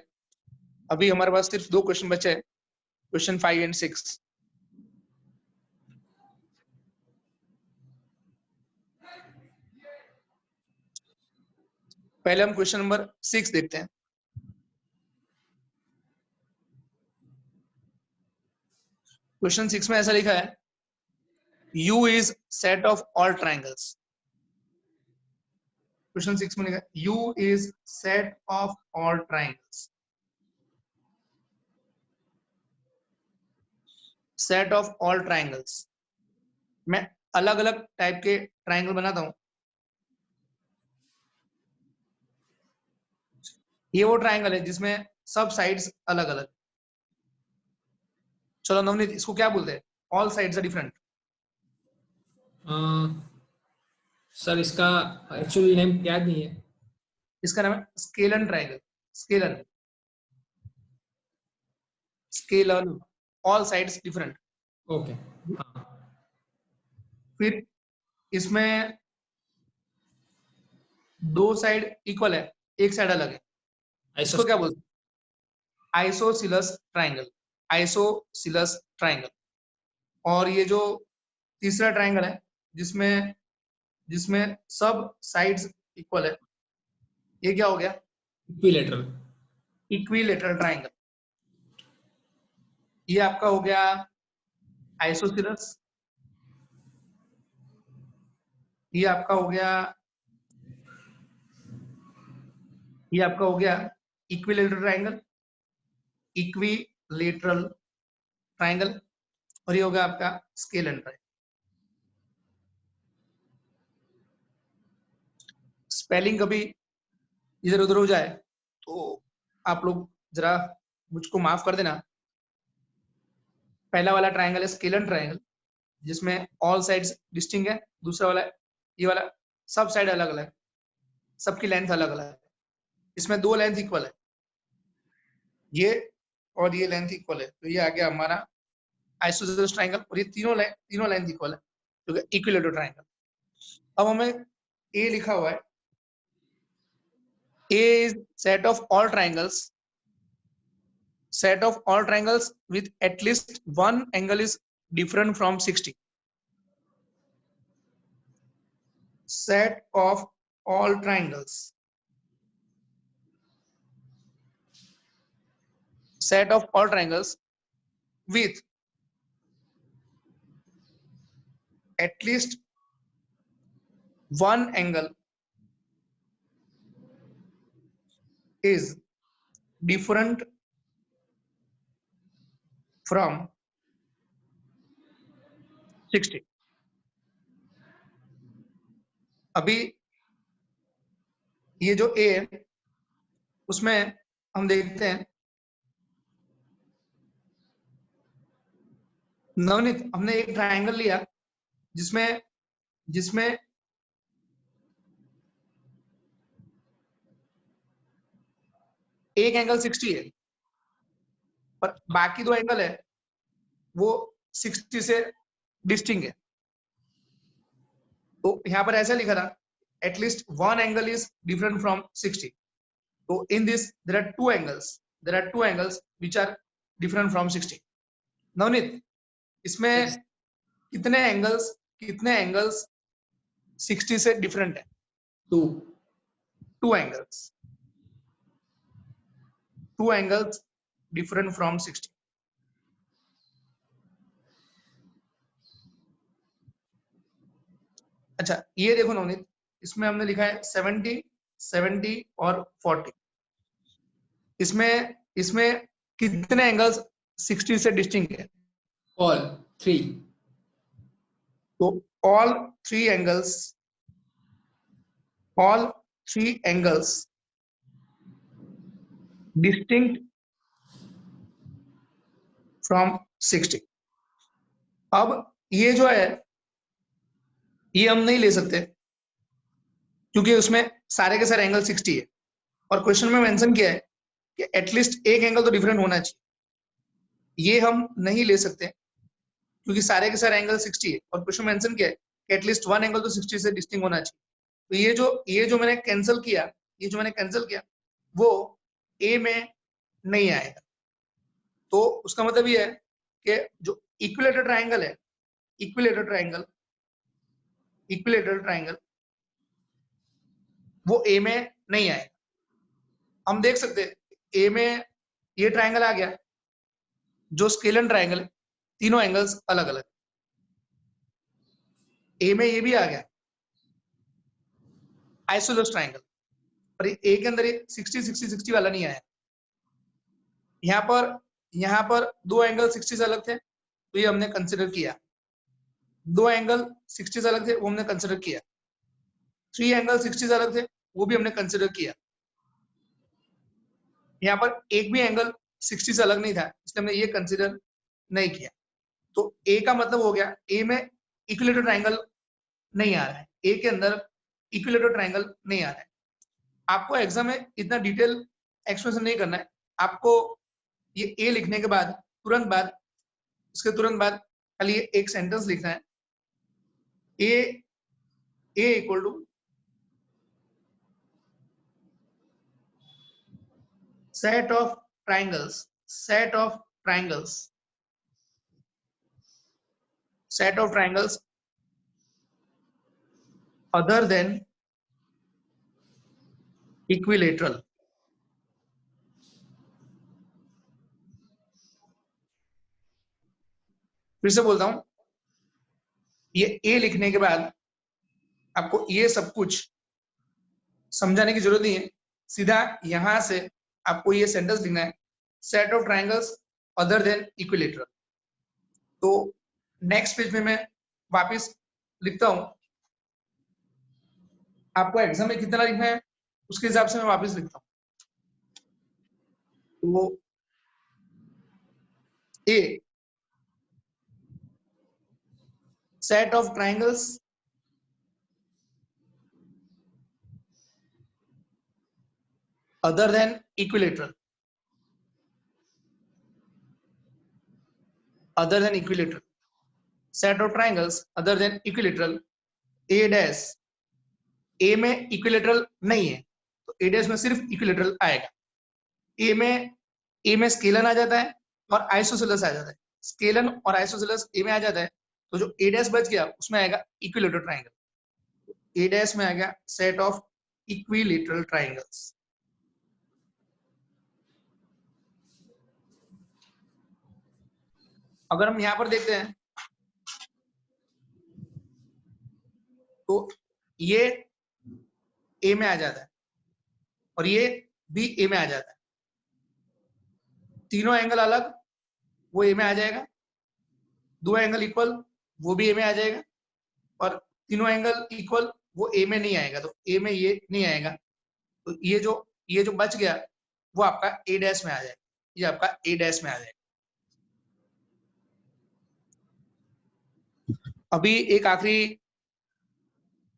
अभी हमारे पास सिर्फ 2 क्वेश्चन बचे हैं, क्वेश्चन 5 एंड 6। पहले हम क्वेश्चन नंबर 6 देखते हैं। क्वेश्चन 6 में ऐसा लिखा है, U is set of all triangles। Question 6 में लिखा है U is set of all triangles। Set of all triangles, मैं अलग अलग टाइप के ट्राइंगल बनाता हूं। ये वो ट्राइंगल है जिसमें सब साइड्स अलग अलग। चलो नवनीत, इसको क्या बोलते हैं, all sides are different. Sir इसका एक्चुअली नेम याद नहीं है। इसका नाम है scalene triangle, scalene, scalene, all sides different. Okay, हाँ, फिर इसमें 2 साइड इक्वल है, एक साइड अलग है, इसको क्या बोलते हैं, आइसोसिलस ट्राइंगल, आइसोसिलस ट्राइंगल। और ये जो तीसरा ट्राइंगल है जिसमें जिसमें सब साइड्स इक्वल है, ये क्या हो गया, इक्विलेटरल, इक्विलेटरल ट्राइंगल। ये आपका हो गया आइसोसिलस, ये आपका हो गया इक्विलेटरल ट्राइंगल, इक्विलेटरल ट्राइंगल, और ये होगा आपका स्केलन ट्राइंगल। स्पेलिंग कभी इधर उधर हो जाए तो आप लोग जरा मुझको माफ कर देना। पहला वाला ट्राइंगल है स्केलन ट्राइंगल जिसमें ऑल साइड्स डिस्टिंक्ट है, दूसरा वाला ये वाला सब साइड अलग अलग, सबकी लेंथ अलग अलग है, इसमें 2 लेंथ इक्वल है, ये और ये लेंथ इक्वल है, तो ये आ गया हमारा आइसोसेलेस ट्राइंगल। और ये तीनों लेंथ इक्वल है तो इक्विलेटरल ट्राइंगल। अब हमें ए लिखा हुआ है, A is set of all triangles with at least one angle is different from 60. Set of all triangles. Set of all triangles with at least one angle is different from 60। अभी ये जो ए है उसमें हम देखते हैं, नवनीत हमने एक ट्रायंगल लिया जिसमें जिसमें एक एंगल 60 है पर बाकी दो एंगल है वो 60 से डिस्टिंक्ट है। तो यहाँ पर ऐसा लिखा था at least one angle is different from 60। तो in this there are two angles which are different from 60। Navneet इसमें Yes. कितने एंगल्स 60 से डिफरेंट है? 2. Two angles different from 60। अच्छा ये देखो नवनीत, इसमें हमने लिखा है 70 70 और 40। इसमें इसमें कितने एंगल्स 60 से डिस्टिंक्ट है? All 3. तो all three angles distinct from 60। अब ये जो है ये हम नहीं ले सकते क्योंकि उसमें सारे के सारे एंगल 60 है और क्वेश्चन में मेंशन किया है कि एटलीस्ट एक एंगल तो डिफरेंट होना चाहिए। ये हम नहीं ले सकते क्योंकि सारे के सारे एंगल 60 है और क्वेश्चन मेंशन किया है कि एटलीस्ट वन एंगल तो 60 से डिस्टिंक्ट होना चाहिए। तो ये जो मैंने कैंसिल किया वो ए में नहीं आएगा। तो उसका मतलब ये है कि जो इक्विलेटरल ट्रायंगल वो ए में नहीं आएगा। हम देख सकते हैं ए में ये ट्रायंगल आ गया जो स्केलन ट्रायंगल है, तीनों एंगल्स अलग अलग। ए में ये भी आ गया आइसोसेलेस ट्रायंगल, पर ए के अंदर ये 60-60-60 वाला नहीं आया। यहाँ पर दो एंगल 60 से अलग थे तो ये हमने कंसिडर किया, दो एंगल 60 से अलग थे वो हमने कंसिडर किया, 3 एंगल 60 से अलग थे वो भी हमने कंसिडर किया। यहाँ पर एक भी एंगल 60 से अलग नहीं था इसलिए हमने ये कंसिडर नहीं किया। तो ए का मतलब हो गया ए में इक्विलेटरल ट्रायंगल नहीं आ रहा है, ए के अंदर इक्विलेटरल ट्रायंगल नहीं आ रहा है। आपको एग्जाम में इतना डिटेल एक्सप्लेनेशन नहीं करना है, आपको ये ए लिखने के बाद इसके तुरंत बाद खाली ये एक सेंटेंस लिखना है, A equal to set of triangles other than equilateral। फिर से बोलता हूं, ये ए लिखने के बाद आपको ये सब कुछ समझाने की जरूरत नहीं है, सीधा यहां से आपको ये सेंटेंस लिखना है, set of triangles other than equilateral. तो नेक्स्ट पेज में मैं वापस लिखता हूं, आपको एग्जाम में कितना लिखना है उसके हिसाब से मैं वापस लिखता हूं। तो A set of triangles other than equilateral set of triangles other than equilateral a dash। ए में इक्विलेटरल नहीं है तो ए डैश में सिर्फ इक्विलेटरल आएगा। ए में स्केलन आ जाता है और आइसोसेलेस आ जाता है, स्केलन और आइसोसेलेस ए में आ जाता है तो जो ए डैश बच गया उसमें आएगा इक्विलेटरल ट्रायंगल। ए डैश में आ गया सेट ऑफ इक्विलेटरल ट्रायंगल्स। अगर हम यहां पर देखते हैं तो ये ए में आ जाता है और ये भी ए में आ जाता है, तीनों एंगल अलग वो ए में आ जाएगा, दो एंगल इक्वल वो भी ए में आ जाएगा, और तीनों एंगल इक्वल वो ए में नहीं आएगा, तो ए में ये नहीं आएगा, तो ये जो बच गया वो आपका ए डैश में आ जाएगा, ये आपका ए डैश में आ जाएगा। अभी एक आखिरी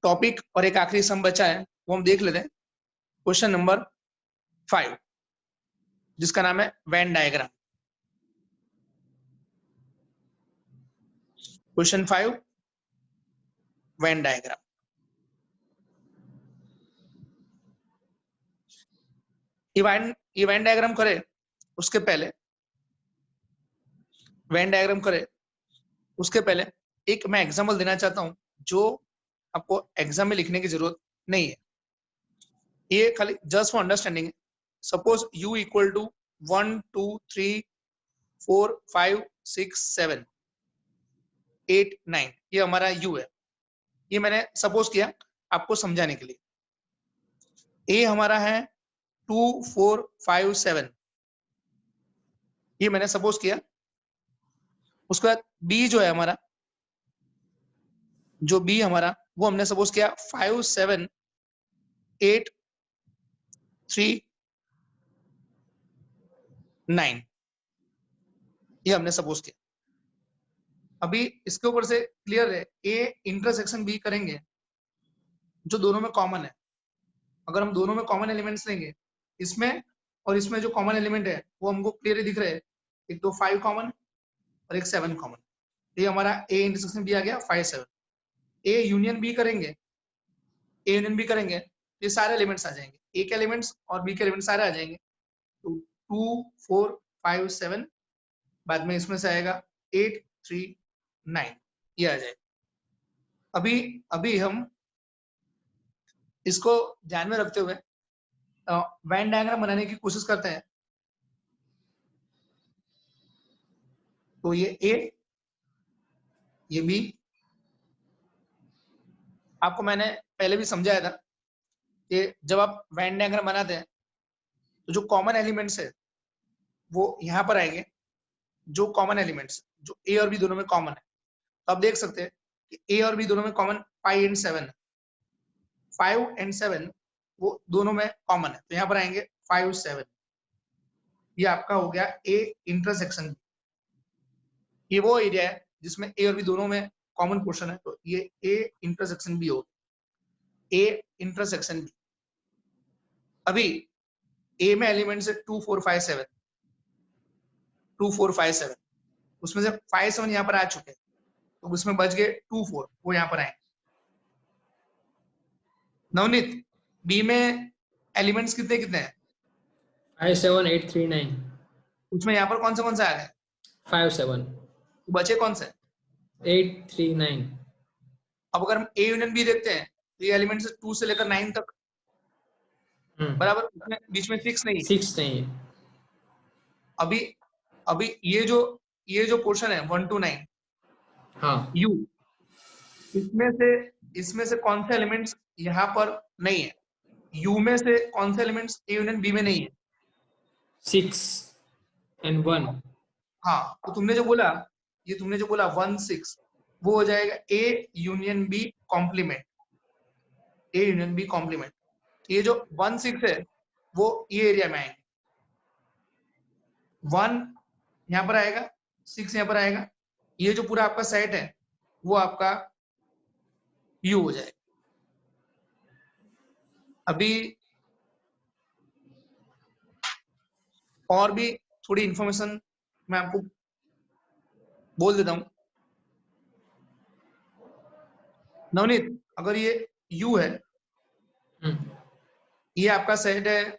टॉपिक और एक आखिरी सम बचा है, वो हम देख लेते हैं। क्वेश्चन नंबर 5 जिसका नाम है Venn diagram. Question 5 Venn diagram. ये वेन डायग्राम करे उसके पहले एक मैं एग्जांपल देना चाहता हूं जो आपको एग्जाम में लिखने की जरूरत नहीं है, ये खाली जस्ट फॉर अंडरस्टैंडिंग है। सपोज u इक्वल टू 1 2 3 4 5 6 7 8 9, ये हमारा u है। ये मैंने सपोज किया आपको समझाने के लिए। a हमारा है 2 4 5 7, ये मैंने सपोज किया। उसके बाद b जो है हमारा, जो b हमारा वो हमने सपोज किया 5 7 8 3 9, ये हमने सपोज किया। अभी इसके ऊपर से क्लियर है, ए इंटरसेक्शन बी करेंगे जो दोनों में कॉमन है। अगर हम दोनों में कॉमन एलिमेंट्स लेंगे, इसमें और इसमें जो कॉमन एलिमेंट है वो हमको क्लियरली दिख रहे हैं, एक तो 5 कॉमन और एक 7 कॉमन। ये हमारा ए इंटरसेक्शन बी आ गया 5 7। ए यूनियन बी करेंगे, ये सारे एलिमेंट्स आ जाएंगे, ए के एलिमेंट्स और बी के एलिमेंट्स सारे आ जाएंगे। तो 2 4 5 7, बाद में इसमें से आएगा 8 3 9, ये आ जाएगा। अभी हम इसको ध्यान में रखते हुए वेन डायग्राम बनाने की कोशिश करते हैं। तो ये ए, ये बी, आपको मैंने पहले भी समझाया था कि जब आप वेन डायग्राम बनाते हैं तो जो कॉमन एलिमेंट्स है वो यहाँ पर आएंगे। जो कॉमन एलिमेंट्स जो ए और बी दोनों में कॉमन है, तो आप देख सकते हैं कि ए और बी दोनों में कॉमन 5 एंड 7 है। 5 एंड 7 वो दोनों में कॉमन है, तो यहाँ पर आएंगे 5 7। ये आपका हो गया ए इंटरसेक्शन। ये वो एरिया है जिसमें ए और बी दोनों में कॉमन पोर्शन है, तो ये ए इंटरसेक्शन बी हो गया, ए इंटरसेक्शन बी। अभी ए में एलिमेंट्स है 2 4 5 7, 2 4 5 7, उसमें से 5 7 यहाँ पर आ चुके हैं, तो उसमें बच गए 2 4, वो यहाँ पर आए। नवनीत, बी में एलिमेंट्स कितने कितने हैं? 5 7 8 3 9। उसमें यहाँ पर कौन से आ गए? 5 7 बचे कौन से? 8 3 9। अब अगर हम ए यूनियन बी देखते हैं तो ये एलिमेंट्स 2 से लेकर 9 तक बराबर, बीच में 6 नहीं है। 6 नहीं है। अभी ये जो पोर्शन है 1 to 9, हाँ, यू, इसमें से कौन से एलिमेंट्स यहाँ पर नहीं है? यू में से कौन से एलिमेंट्स ए यूनियन बी में नहीं है? 6 and 1। हाँ, तो तुमने जो बोला 1 6, वो हो जाएगा A union B complement, A union B complement. ये जो 1 6 है वो ये एरिया में आएंगे, 1 यहाँ पर आएगा, 6 यहाँ पर आएगा, ये जो पूरा आपका सेट है वो आपका यू हो जाएगा। अभी और भी थोड़ी इंफॉर्मेशन मैं आपको बोल देता हूं। नवनीत, अगर ये यू है, ये आपका सेट है,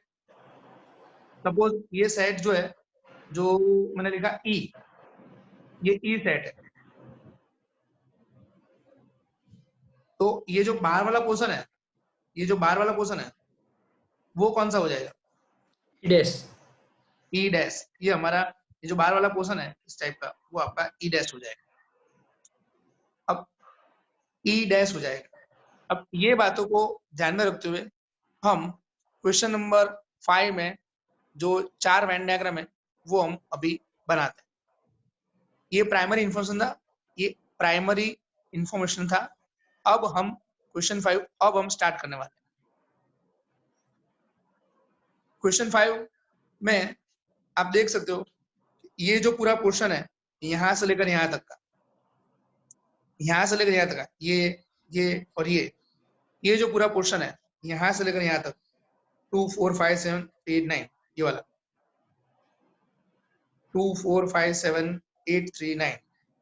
सपोज ये सेट जो है, जो मैंने लिखा ई, ये ई सेट है, तो ये जो बाहर वाला पोर्शन है, वो कौन सा हो जाएगा? ई डैश। ये हमारा ये जो बाहर वाला पोर्शन है इस टाइप का, वो आपका ई डैश हो जाएगा। अब ई डैश हो जाएगा। अब ये बातों को ध्यान में रखते हुए हम क्वेश्चन नंबर 5 में जो 4 वेन डायग्राम है वो हम अभी बनाते हैं। ये प्राइमरी इंफॉर्मेशन था, ये प्राइमरी इंफॉर्मेशन था। अब हम क्वेश्चन 5 अब हम स्टार्ट करने वाले हैं। क्वेश्चन 5 में आप देख सकते हो ये जो पूरा पोर्शन है यहां से लेकर यहां तक का, यहां से लेकर यहां तक का, ये और ये जो पूरा पोर्शन है यहां से लेकर यहां तक 2 4 5 7 8 9 ये वाला 2 4 5 7 8 3 9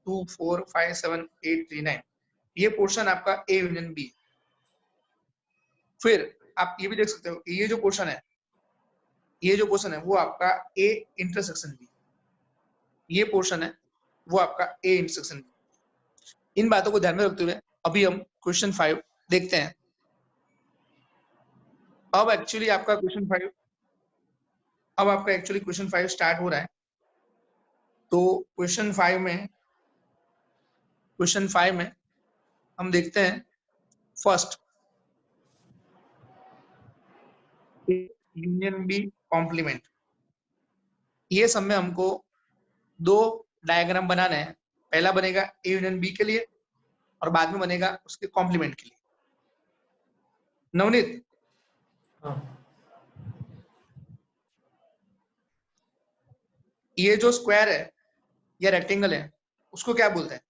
2 4 5 7 8 3 9 ये पोर्शन आपका ए यूनियन बी। फिर आप ये भी देख सकते हो कि ये जो पोर्शन है, ये जो पोर्शन है वो आपका ए इंटरसेक्शन बी, ये पोर्शन है वो आपका ए इंटरसेक्शन बी। इन बातों को ध्यान में रखते हुए अभी हम क्वेश्चन 5 देखते हैं। अब एक्चुअली आपका क्वेश्चन 5 अब आपका एक्चुअली क्वेश्चन 5 स्टार्ट हो रहा है। तो क्वेश्चन 5 में हम देखते हैं फर्स्ट यूनियन बी कॉम्प्लीमेंट। ये सब में हमको दो डायग्राम बनाने हैं। पहला बनेगा ए यूनियन बी के लिए और बाद में बनेगा उसके कॉम्प्लीमेंट के लिए। नवनीत, हाँ, ये जो स्क्वायर है या रेक्टेंगल है उसको क्या बोलते हैं?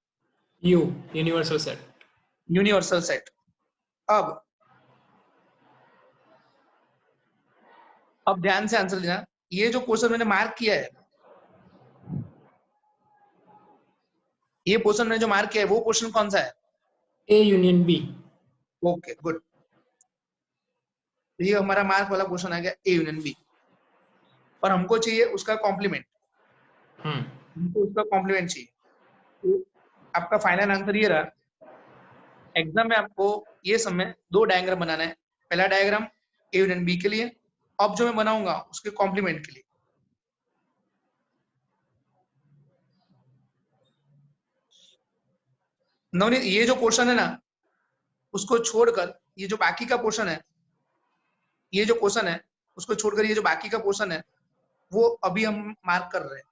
You universal set. Universal set. अब ध्यान से आंसर देना। ये जो पोर्शन मैंने मार्क किया है, ये पोर्शन मैंने जो मार्क किया है वो पोर्शन कौन सा है? A union B. Okay good. ये हमारा मार्क वाला पोर्शन आ गया ए यूनियन बी, और हमको चाहिए उसका कॉम्प्लीमेंट। हमको उसका कॉम्प्लीमेंट चाहिए। तो आपका फाइनल आंसर ये रहा। एग्जाम में आपको ये सब में दो डायग्राम बनाना है। पहला डायग्राम ए यूनियन बी के लिए, अब जो मैं बनाऊंगा उसके कॉम्प्लीमेंट के लिए। नवनीत, ये जो पोर्शन है ना उसको छोड़कर ये जो बाकी का पोर्शन है, ये जो पोर्शन है उसको छोड़कर ये जो बाकी का पोर्शन है वो अभी हम मार्क कर रहे हैं।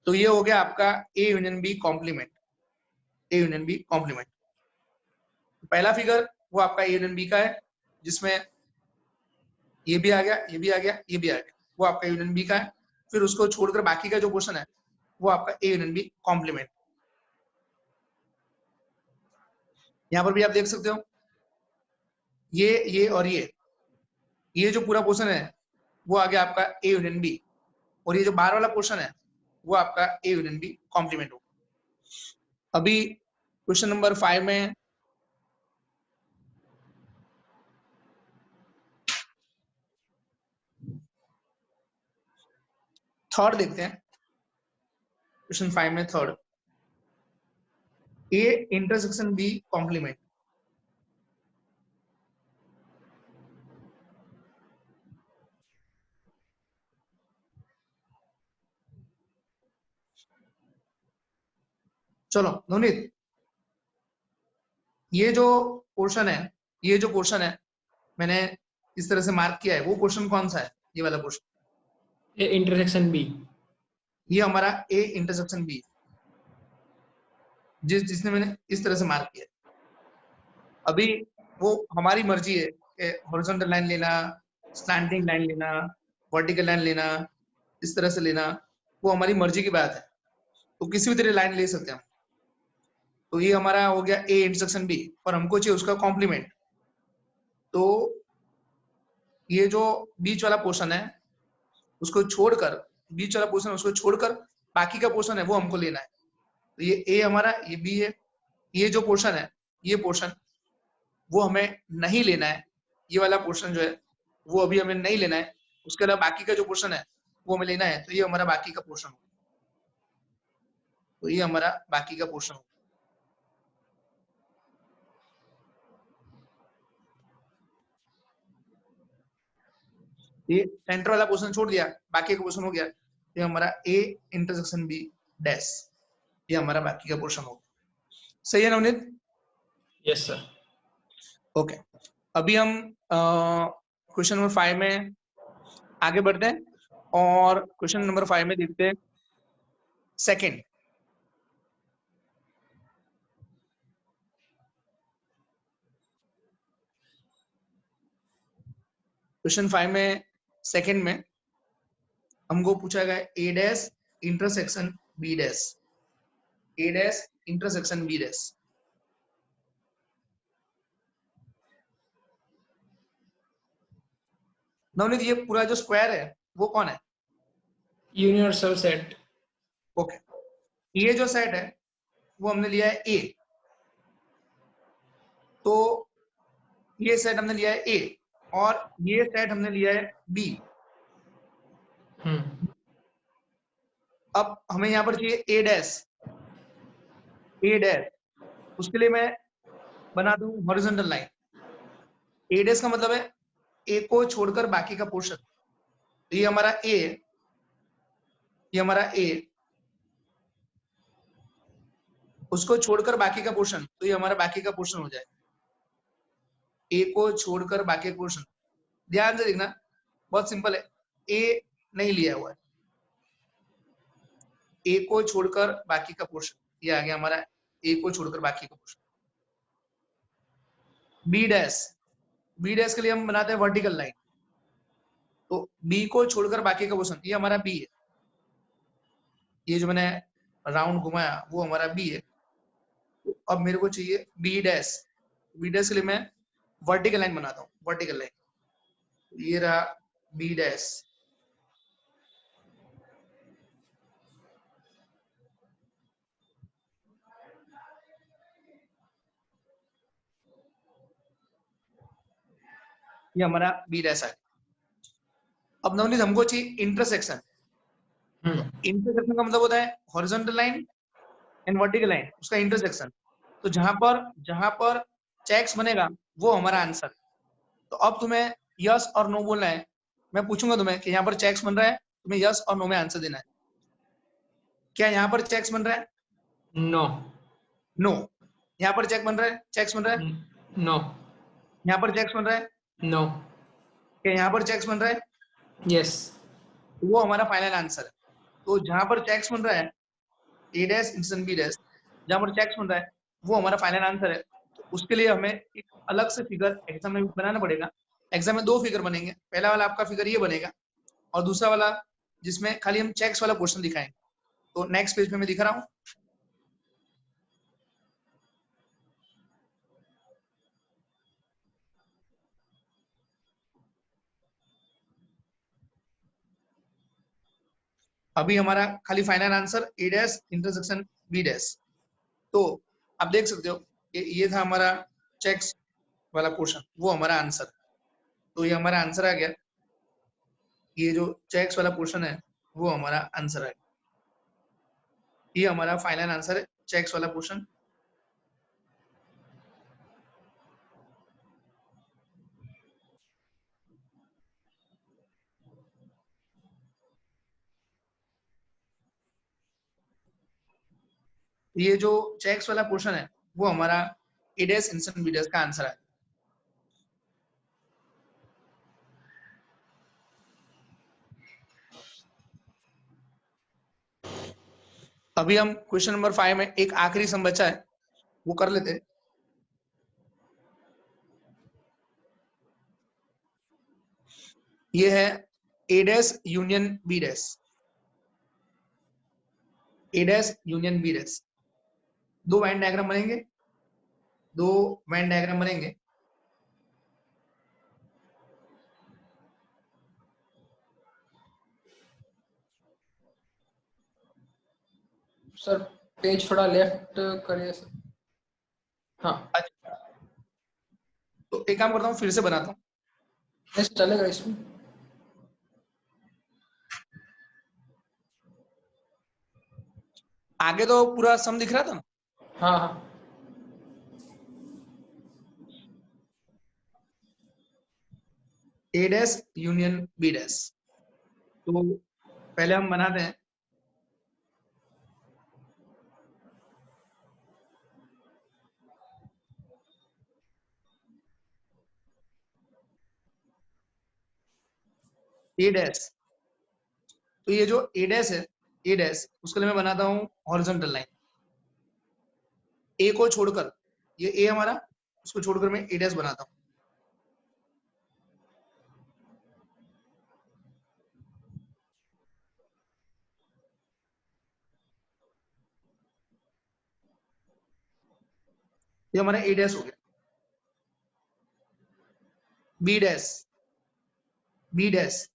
तो ये हो गया आपका A union B complement. A union B complement. पहला फिगर वो आपका ए यूनियन बी का है, जिसमें ये भी आ गया, ये भी आ गया, ये भी आ गया, वो आपका ए यूनियन बी का है। फिर उसको छोड़कर बाकी का जो पोर्शन है वो आपका ए यूनियन बी कॉम्प्लीमेंट। यहाँ पर भी आप देख सकते हो ये और ये जो पूरा पोर्शन है वो आ गया आपका ए यूनियन बी, और ये जो बाहर वाला पोर्शन है वो आपका ए यूनियन बी कॉम्प्लीमेंट होगा। अभी क्वेश्चन नंबर 5 में थर्ड देखते हैं। क्वेश्चन 5 में third, A intersection B complement. चलो नवनीत, ये जो पोर्शन है, ये जो पोर्शन है मैंने इस तरह से मार्क किया है, वो पोर्शन कौन सा है? ये वाला पोर्शन, ए इंटरसेक्शन बी। ये हमारा ए इंटरसेक्शन बी, जिसने मैंने इस तरह से मार्क किया। अभी वो हमारी मर्जी है कि हॉरिजॉन्टल लाइन लेना, स्लैंटिंग लाइन लेना, वर्टिकल लाइन लेना, इस तरह से लेना, वो हमारी मर्जी की बात है। तो किसी भी तरह लाइन ले सकते हैं हम। तो ये हमारा हो गया ए इंटरसेक्शन बी, और हमको चाहिए उसका कॉम्प्लीमेंट। तो ये जो बीच वाला पोर्शन है उसको छोड़कर, बीच वाला पोर्शन उसको छोड़कर बाकी का पोर्शन है वो हमको लेना है। तो ये ए हमारा, ये बी है, ये जो पोर्शन है, ये पोर्शन वो हमें नहीं लेना है। ये वाला पोर्शन जो है वो अभी हमें नहीं लेना है। उसके अलावा बाकी का जो पोर्शन है वो हमें लेना है। तो ये हमारा बाकी का पोर्शन होगा। तो ये हमारा बाकी का पोर्शन होगा। ये सेंटर वाला पोर्शन छोड़ दिया, बाकी का पोर्शन हो गया। ये हमारा ए इंटरसेक्शन बी डैश, ये हमारा बाकी का पोर्शन होगा। सही है नवनीत? Yes sir. ओके, अभी हम क्वेश्चन नंबर 5 में आगे बढ़ते हैं और क्वेश्चन नंबर 5 में देखते हैं सेकंड। क्वेश्चन 5 में सेकंड में हमको पूछा गया A dash intersection B dash, A dash intersection B dash. Navneet ये पूरा जो स्क्वायर है वो कौन है? Universal set. ओके, ये जो सेट है वो हमने लिया है ए, तो ये सेट हमने लिया है ए और ये सेट हमने लिया है बी। अब हमें यहाँ पर चाहिए ए डैश, ए डैश, उसके लिए मैं बना दूं हॉरिजॉन्टल लाइन। ए डैश का मतलब है ए को छोड़कर बाकी का पोर्शन, तो ये हमारा ए, ये हमारा ए, उसको छोड़कर बाकी का पोर्शन, तो ये हमारा बाकी का पोर्शन हो जाए। ए को छोड़कर बाकी का पोर्शन, ध्यान से देखना बहुत सिंपल है, ए नहीं लिया हुआ है, ए को छोड़कर बाकी का पोर्शन, ये आ गया हमारा ए को छोड़कर बाकी का portion. B dash, B dash के लिए हम बनाते हैं वर्टिकल लाइन, तो बी को छोड़कर बाकी का पोर्शन, ये हमारा बी है, ये जो मैंने राउंड घुमाया वो हमारा बी है। तो अब मेरे को चाहिए बी डैश, बी डैश के लिए मैं वर्टिकल लाइन बनाता हूँ, वर्टिकल लाइन, ये रहा बी डैश। ये हमारा बी डैश है। अब नवनीत हमको चाहिए इंटरसेक्शन, तो इंटरसेक्शन का मतलब होता है horizontal line and vertical line, उसका इंटरसेक्शन। तो जहां पर चेक्स बनेगा वो हमारा आंसर। तो अब तुम्हें यस और नो बोलना है। मैं पूछूंगा तुम्हें कि यहाँ पर चेक्स बन रहा है, तुम्हें यस और नो में आंसर देना है। क्या यहाँ पर चेक्स बन रहा है? नो। नो। यहाँ पर चेक बन रहा है, चेक्स बन रहा है? नो। यहाँ पर चेक्स बन रहा है? नो। क्या यहाँ पर चेक्स बन रहा है? यस। वो हमारा फाइनल आंसर है। तो जहां पर चेक्स बन रहा है, A dash intersection B dash, जहां पर चेक्स बन रहा है वो हमारा फाइनल आंसर है। तो उसके लिए हमें एक अलग से फिगर एग्जाम में बनाना पड़ेगा। एग्जाम में 2 फिगर बनेंगे, पहला वाला आपका फिगर ये बनेगा और दूसरा वाला जिसमें खाली हम चेक्स वाला पोर्शन दिखाएंगे। तो नेक्स्ट पेज पे मैं दिखा रहा हूँ। अभी हमारा खाली final answer A dash intersection B dash. तो आप देख सकते हो ये था हमारा चेक्स वाला पोर्शन, वो हमारा आंसर। तो ये हमारा आंसर आ गया, ये जो चेक्स वाला पोर्शन है वो हमारा आंसर है। ये हमारा फाइनल आंसर है, चेक्स वाला पोर्शन। ये जो चेक्स वाला पोर्शन है वो हमारा ए डैश इंटरसेक्शन बी डैश का आंसर है। अभी हम क्वेश्चन नंबर 5 में एक आखिरी सम बचा है, वो कर लेते हैं। ये है A dash union B dash, A dash union B dash. 2 Venn diagram बनेंगे, 2 वेन डायग्राम बनेंगे। सर पेज थोड़ा लेफ्ट करिए सर। हाँ। अच्छा, तो एक काम करता हूँ, फिर से बनाता हूँ। यस चलेगा इसमें। आगे तो पूरा सम दिख रहा था ना? हाँ हाँ। ए डैश यूनियन बी डैश। तो पहले हम बनाते हैं। ए डैश, तो ये जो ए डैश है, ए डैश, उसके लिए मैं बनाता हूँ हॉरिजॉन्टल लाइन। ए को छोड़कर, ये ए हमारा, उसको छोड़कर मैं ए डैश बनाता हूँ। ये हमारा ए डैश हो गया। बी डैश, बी डैश,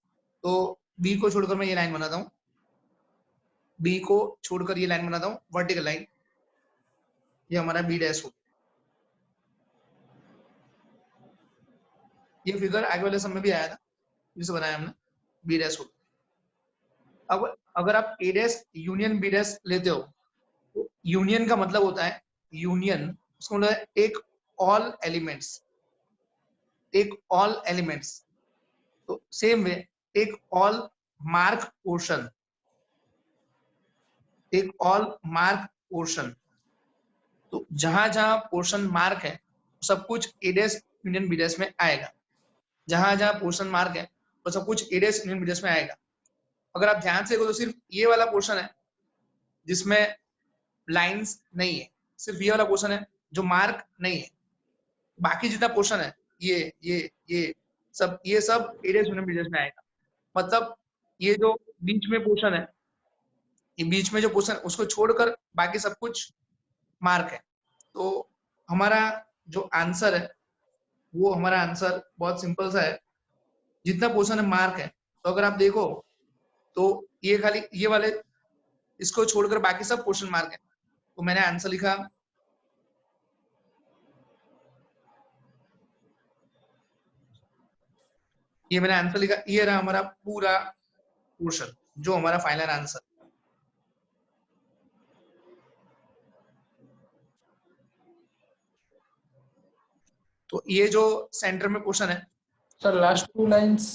तो बी को छोड़कर मैं ये लाइन बनाता हूँ, बी को छोड़कर ये लाइन बनाता हूँ, वर्टिकल लाइन, ये हमारा बी डैश हो गया। ये फिगर आगे वाले समय भी आया था, जिसे बनाया हमने, बी डैश हो गया। अब अगर आप ए डैश यूनियन बी डैश लेते हो, तो यूनियन का मतलब होता है, यूनियन उसको मतलब है एक ऑल एलिमेंट्स, एक ऑल एलिमेंट्स, तो सेम वे एक ऑल मार्क पोर्शन, एक ऑल मार्क पोर्शन, तो जहां जहां पोर्शन मार्क है सब कुछ ए डैश यूनियन बी डैश में आएगा, जहां जहां पोर्शन मार्क है वो सब कुछ ए डैश यूनियन बी डैश में आएगा। अगर आप ध्यान से देखो तो सिर्फ ये वाला पोर्शन है जिसमें लाइंस नहीं है, सिर्फ ये वाला पोर्शन है जो मार्क नहीं है, बाकी जितना पोर्शन है ये सब ए डैश यूनियन बी डैश में आएगा। मतलब ये जो बीच में पोर्शन है, ये बीच में जो पोर्शन उसको छोड़कर बाकी सब कुछ मार्क है। तो हमारा जो आंसर है वो हमारा आंसर बहुत सिंपल सा है, जितना पोर्शन है मार्क है। तो अगर आप देखो तो ये खाली ये वाले इसको छोड़कर बाकी सब पोर्शन मार्क है, तो मैंने आंसर लिखा ये, मैंने आंसर लिखा, ये रहा हमारा पूरा पोर्शन जो हमारा फाइनल आंसर। तो ये जो सेंटर में पोर्शन है, सर लास्ट 2 लाइंस,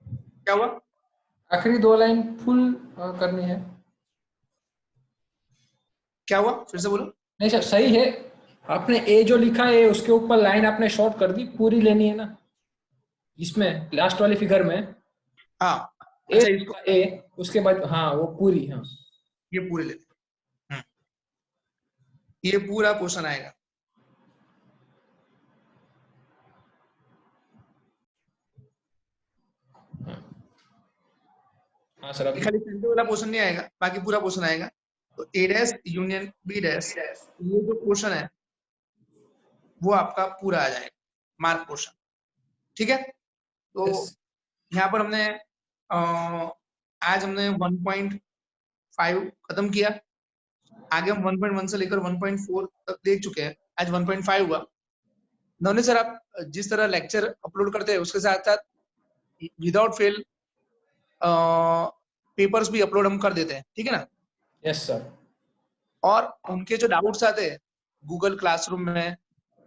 क्या हुआ? आखिरी 2 लाइन फुल करनी है। क्या हुआ, फिर से बोलो। नहीं सर सही है, आपने ए जो लिखा है उसके ऊपर लाइन आपने शॉर्ट कर दी, पूरी लेनी है ना इसमें लास्ट वाली फिगर में। हाँ ए अच्छा, इसको ए उसके बाद हाँ वो पूरी, हाँ ये पूरे ले, ये पूरा पोर्शन आएगा। हाँ सर अभी खाली सेंटर वाला पोर्शन नहीं आएगा, बाकी पूरा पोर्शन आएगा। तो ए डैश यूनियन बी डैश, ये जो पोर्शन है वो आपका पूरा आ जाएगा, मार्क पोर्शन। ठीक है, तो यहाँ पर हमने आज हमने 1.5 खत्म किया, आगे हम 1.1 से लेकर 1.4 तक देख चुके हैं, आज 1.5 हुआ। नवनीत सर, आप जिस तरह लेक्चर अपलोड करते हैं उसके साथ साथ विदाउट फेल पेपर्स भी अपलोड हम कर देते हैं, ठीक है ना? Yes sir. और उनके जो डाउट्स आते हैं गूगल क्लासरूम में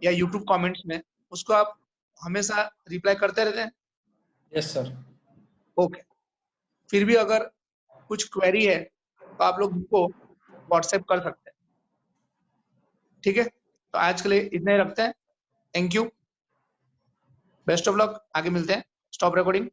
या यूट्यूब कमेंट्स में, उसको आप हमेशा रिप्लाई करते रहते हैं? Yes sir. ओके, फिर भी अगर कुछ क्वेरी है तो आप लोग उनको व्हाट्सएप कर सकते हैं, ठीक है? तो आज के लिए इतना ही रखते हैं। Thank you, best of luck, आगे मिलते हैं। Stop recording.